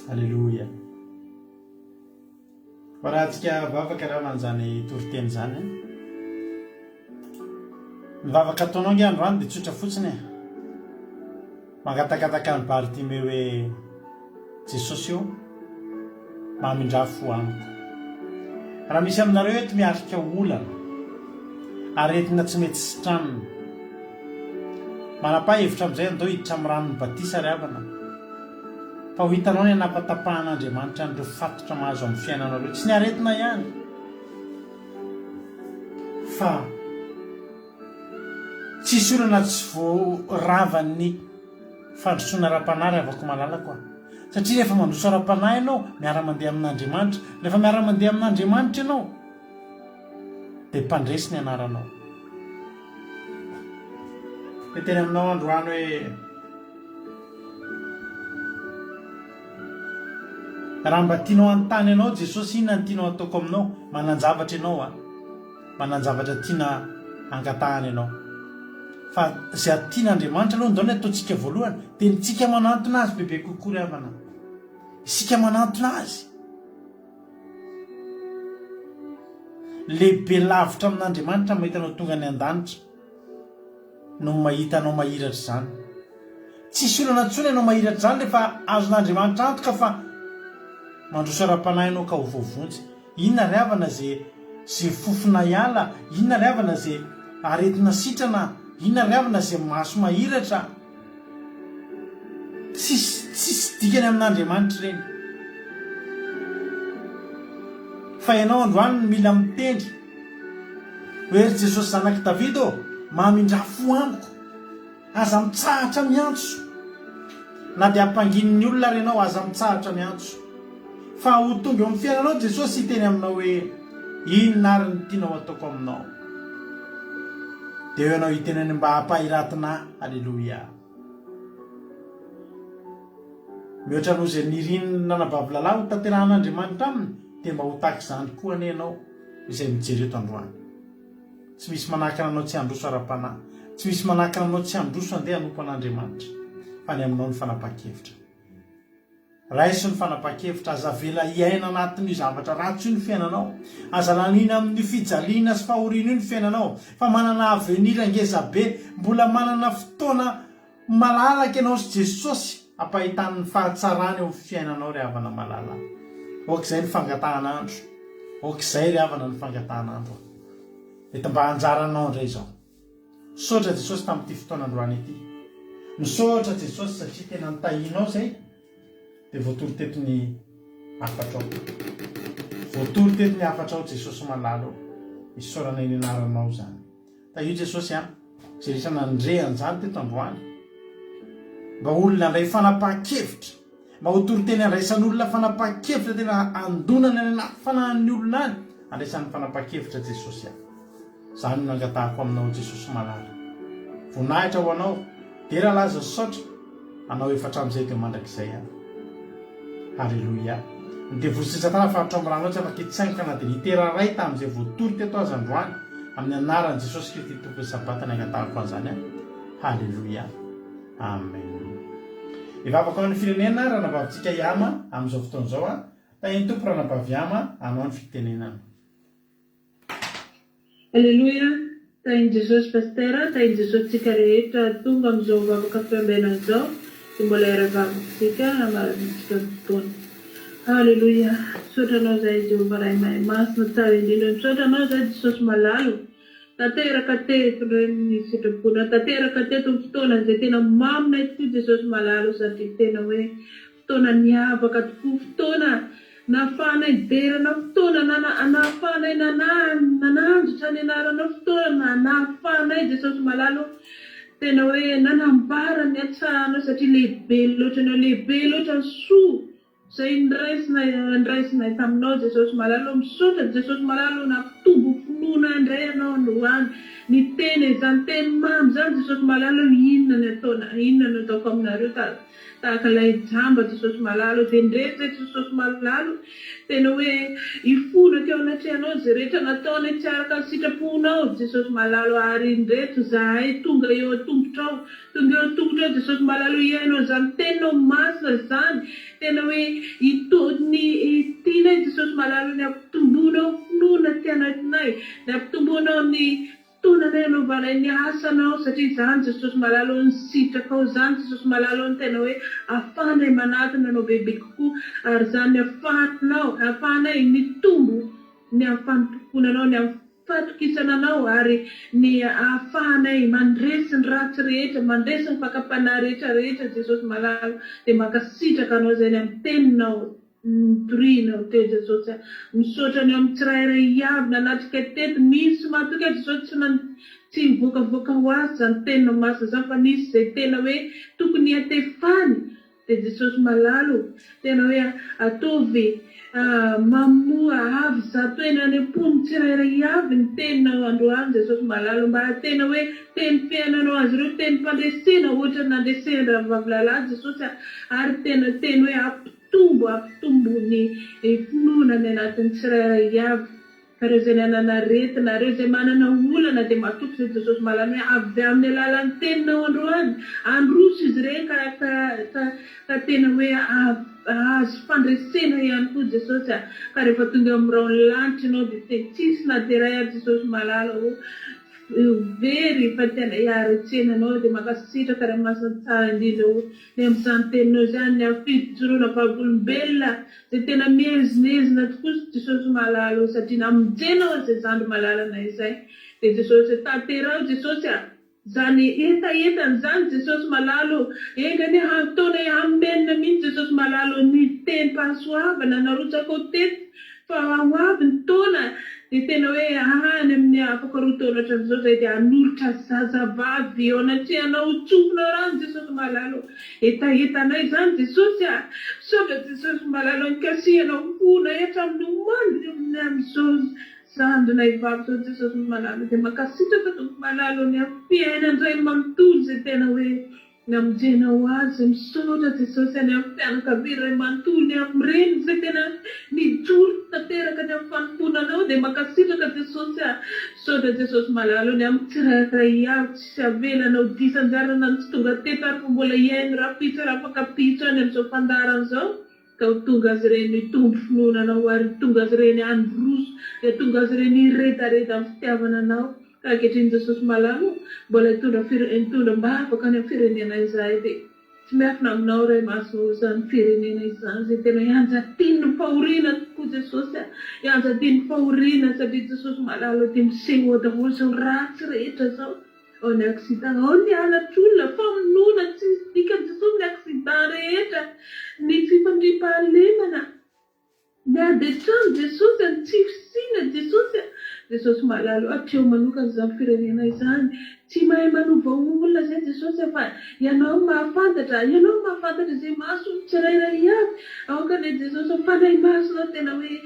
Alleluia. Fa raha antsika vavaka raha manjany toriteny zany mivavaka ataonao ngy andro any dia tsotra fotsiny e mangatakataka ny Bartime hoe Jesosy io mahamindrafo amiko. Raha misy aminareo eto miarika olana aretina tsy mety sitranina manapa-hevitra amin'izay andao hiditra amin'ny ranony batisa ry havana fa ho hitanao ny anapatapahan'Andriamanitra n'ireo fatotra mahazo amin'ny fiainanareo tsy ny aretina ihany fa tsisy olana tsy voaravan'ny fandrosoana ra-panahy avako malalako satria rehefa mandroso ra-panahy ianao miara-mandeha amin'Andriamanitra rehefa miara-mandeha amin'Andriamanitra ianao dia mpandresy ny anaranao. Dia teny aminao androany hoe raha mba tianao anontany ianao Jesosy inona ny tianao ataoko aminao mananjavatra ianao mananjavatra tiana angatahany ianao fa zay atian'Andriamanitra aloha ndao ny ataontsika voalohany dia nitsika manantona azy bebe kokoa ry havana isika manantona azy lehibe lavitra amin'Andriamanitra mahita anao tonga ny an-danitra no mahita anao mahiratra izany tsisy olana ntsony ianao mahiratra izany rehefa azon'Andriamanitra antoka fa mandroso ra-panahy ianao ka ho voavonjy. Inona ry havana zay fofona hiala, inona ry havana zay aretina sitrana, inona ry havana zay maso mahiratra. Tsisy dikany amin'Andriamanitra reny fa ianao androany mila mitendry hoe ry Jesosy zanaky Davida mahamindrafo amiko aza mitsahatra miantso na dia hampanginin'ny olona ary ianao aza mitsahatra miantso fa ho tonga eo amin'ny fiainanao Jesosy hiteny aminao hoe inona ary ny tianao ataoko aminao dia eo ianao hiteneny mba hampahiratina. Alleluia. Mihoatra noho izay nirinina nanabavilalahy ho tanterahan'Andriamanitra aminy dia mba ho tahaka izany koa ane ianao izay mijery eto androany. Tsy misy manahaka anao tsy handroso ara-panahy, tsy misy manahaka anao tsy handroso andeha hanompo an'Andriamanitra fa ny aminao ny fanapa-kevitra. Raiso ny fanapa-kevitra aza vela hiaina anatin'io zavatra ratsy io ny fiainanao, aza lanina amin'ny fijaliana sy fahoriana io ny fiainanao fa manana avenira ngeza be, mbola manana fotoana malalaka ianao sy Jesosy ampahitan'ny fahatsarany eo amin'ny fiainanao ry havana malala. Okizay ny fangatahan'andro, okizay ry havana ny fangatahan'andro. Eto mba anjaranao indray izao. Misaotra Jesosy tamin'ity fotoana androany ity. Misaotra Jesosy satria tena nitahinao zay dia voatory teto ny afatrao. Voatory teto ny afatrao Jesosy malalo. Isaorana eny anaranao zany. Tahio Jesosy zay resana ndreany zany teto androany. Mba olona ndray fanapa-kevitra, mba ho tory teny andraisan'olona fanapa-kevitra tena andonana ny fanahin'ny olona any andraisan'ny fanapa-kevitra Jesosy zany no angatahako aminao Jesosy malala. Voninahitra ho anao dia raha laza saotra anao efatra amin'izay dia mandrakizay Alleluia. Ny devorisitsatana fahantra amin'ny ranao tsy afaka hitsaingana dia litera ray tamin'izay voatory teto azy androany amin'ny anaran'i Jesosy Kristy tompony sabata ny angatahako an'izany. Alleluia. Amen. Ivavaka ao ny firenena raha nabavitsika iama amin'izao fotoana izao tahiny tompo raha nabavy iama anao ny fitenenana. Alleluia. Tahiny Jesosy pastera, tahiny Jesosy tsika rehetra tonga amin'izao vavaka fiambenana izao dia mbola iara-vavitsika amarantsika fotoana. Alleluia. Misaotranao zay Jehovah ray masina tsara indrindra. Misaotranao zay Jesosy malalo. Tanteraka teto ny sitrapona, tanteraka teto ny fotoana izay tena mamina ity Jesosy malalo satria tena hoe fotoana niavaka tokoa, fotoana nahafahanay derana, fotoana nahafahanay nananjitra ny anaranao, fotoana nahafahanay Jesosy malalo tena hoe nanambara ny atsahanao satria lehibe loatra anao, lehibe loatra ny soa izay ndraisinay taminao Jesosy malalo. Misaotra Jesosy malalo nampitombo fo finoana indray ianao androany ny teny izany teny mamy zany Jesosy malala inona ny ataona inona no ataoko aminareo tahaka ilay jamba Jesosy malala dia ndretra Jesosy malala tena hoe hifonaka eo anatrehanao zay rehetra nataony tsy araka ny sitraponao Jesosy malala ary ndretra zahay tonga eo tongotrao tonga eo tongotrao Jesosy malala iainao zany teninao masina zany tena hoe itianay Jesosy malala ny ampitomboanao finoana ty anatinay ny ampitomboanao ny tonanay anaovanay ny asanao satria zany Jesosy malala ny sitrakao zany Jesosy malala ny tena hoe ahafahanay manatona anao bebe kokoa ary zany ahafahanay mitombo ny amfantomponanao ny fatokisananao ary ny ahafahanay mandresy ny ratsy rehetra mandresy ny fakapana rehetra Jesosy malala dia makasitraka anao zay ny amin'ny teninao torinao teo Jesosy misaotra ny amin'ny tsirairay avy nanatrika teto misy matoka Jesosy tsy mivokavoaka ho azy zany teninao masina zany fa nisy zay tena hoe tokony hatefany dia Jesosy malala tena hoe ataovy mamoa avy zato eny any am-pony tsirairay avy ny teninao androany Jesosy malala mba tena hoe teny fiainanao azy ireo teny fandresena ohatra nandresena vavilalahy Jesosy ary teny hoe ampitombo ny finoana ny anatin'ny tsirairay avy ka reo zay nananaretina reo zay manana olana dia matoky zay Jesosy malala hoe avy amin'ny alalan'ny teninao androany androso izy ireny ka tena hoe azo fandresena ihany koa Jesosy ka rehefa tonga amin'irao ny lanitra ianao dia teny tsisy na dia iray ary Jesosy malala very fa tena hiaretsena anao dia makasitraka raha masina tsara indrindra ny amin'izany teninao zany ny fijoroana vavolombelona zay tena mihezinezina tokoa Jesosy malala satria namonjenao zay zandry malalana izay dia Jesosy tanterao Jesosy zany etaetany zany Jesosy malala engany ataonay hamenina mihitsy Jesosy malala ny teny pasoavana narotsaka teto fa ho avy ny taona dia tena hoe hany amin'ny afaka roa taona hatramin'izao zay dia hanolotra zazavavy eo anatrehanao tsomponao rano Jesosy malala etaetanay zany Jesosy saotra Jesosy malala nikasihanao fona hatramin'ny omaly amin'izao zandrinay vavy zao Jesosy malala dia makasitraka Jesosy malala ny fiainan'iray manontolo zay tena hoe namonjenao azy misaotra Jesosy any amin'ny fianakaviana iray manontolo ny amin'ny reny zay tena nijoro tanteraka ny amin'ny fanomponanao dia makasitraka Jesosy saotra Jesosy malala ny amin'ny tsirairay avy tsy avelanao disanjarana ny tsy tonga teto ary fa mbola iainy rapitso raha afaka pitso any amin'izao fandaran'izao ka ho tonga azy ireny mitombo finoananao ary tonga azy ireny androso dia tonga azy ireny iredareda amin'ny fitiavananao ka ankehitriny Jesosy malala mbola hitondra mba afaka any amin'ny firenena izay dia tsy miafina aminao ray masina izany firenena izany zay tena hianjatiny fahoriana tokoa Jesosy hianjatiny fahoriana satria Jesosy malala dia miseho daholo izao ratsy rehetra zao ao ny accident ao ny alatr'olona famonoana tsy dika Jesosy ny accident rehetra ny fifandriam-pahalemana miady trano Jesosy ny tsy fisina Jesosy malala atreo manokana izany firenena izany tsy mahay manova olona zay Jesosy fa ianao mahafantatra zay maso tsirairay avy aokany Jesosy fanay masona tena hoe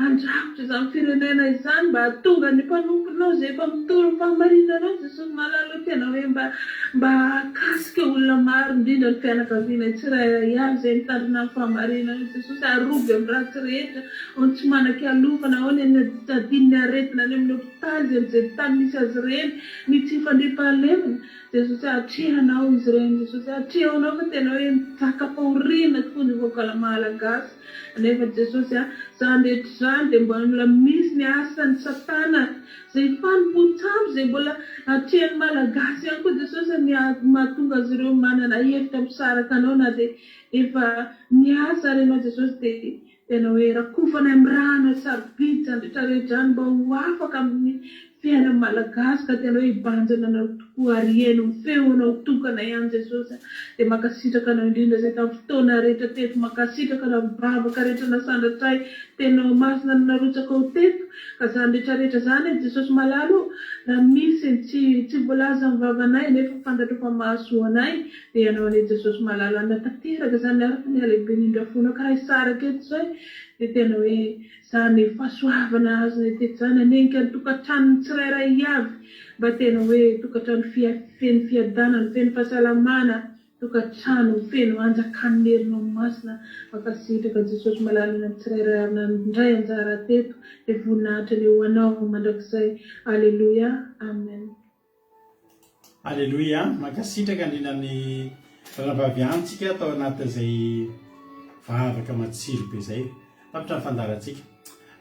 andrakotra izany firenena izany mba hatonga ny mpanomponao zay efa mitoro fahamarinanao Jesosy malala tena hoe mba akasika olona maro indrindra ny fianakaviana tsirairay avy zay mitandrina amin'ny fahamarinanao Jesosy aroby amin'ny ratsy rehetra ao tsy manan-ky alofana ao ny adininy aretina any amin'ny hopitaly zay tany misy azy ireny ny tsy fandriam-pahalemana Jesosy atrehanao izy ireny Jesosy atrehanao fa tena hoe mizaka fahoriana tokoa ny voakala malagasy nefa Jesosy zany rehetra zany dia mbola misy ny asan'ny satana zay fanompotsabo zay mbola atrehany malagasy ihany koa Jesosy ny mahatonga azy ireo manana hevitra misaraka anao na dia efa miasa renao Jesosy dia tena hoe rakofana amin'ny rano sarobidy zany rehetrarehetra zany mba ho afaka amin'ny fiainan'ny malagasy ka tena hoe hibanjana anao ho arianao ny feonao tokana ihany Jesosy dia makasitraka anao indrindra izay tamin'ny fotoana rehetra teto makasitraka anao mivavaka rehetra nasandratray tenao masina no narotsaka ho teto ka izany rehetrarehetra izany Jesosy malalo raha misy tsy voalaza ny vavanay nefa fantatra fa mahasoa anay dia ianao anie Jesosy malalo anatanteraka izany araka ny alehibe indrindra fonao ka raha hisaraka eto izay dia tena hoe izany fahasoavana azy teto izany anenika ny tokantranony tsirairay avy mba tena hoe tokantrano feno fiadanana feno fahasalamana tokantrano feno anjakan'erinao masina makasitraka Jesosy malalo ny tsirairay avy nandray anjara teto dia voninahitra ny ho anao mandrakizay. Alleluia, amen. Alleluia, makasitraka indrindra ny ranavavy antsika atao anatin'izay vavaka matsiro be izay tapitra ny fandarantsika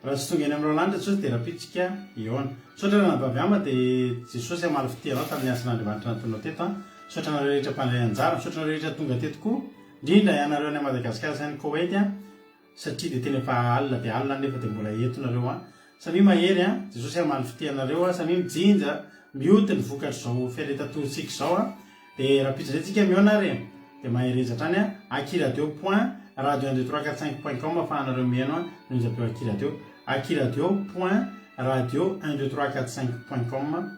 raha tsy tonga eny amin'ireo lanitra Jesosy dia rapitsika iona sotra ranavavy ama dia Jesosy amaly fitianao tamin'ny asan'Andriamanitra natonao teto sotra nareo rehetra mpandray anjara sotra nareo rehetra tonga teto koa indrindra ianareo any Madagasikara sy any Koweity satria dia tena efa alina dia alina nefa dia mbola eto nareo samia mahery Jesosy amaly fitianareo samia mijinja mioty ny vokatra izao fiaretan-tontsika izao dia rapitsa izay tsika miona ary dia maherezatra any akiradio.radio12345.com afahanareo mihaino nonjapeo akiradio.radio12345.com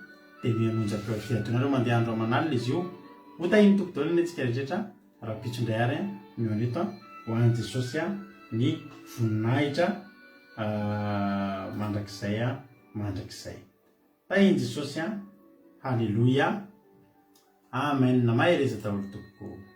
dia mihanonjapeo akiradio nareo mandeha andro amanalina izy io hotahiny tokodolony antsika rehetra rapitsondray ary mihaino eto ho an'i Jesosy ny voninahitra mandrakizay tahiny Jesosy halleluia amen. Mahereza daholo tompoko.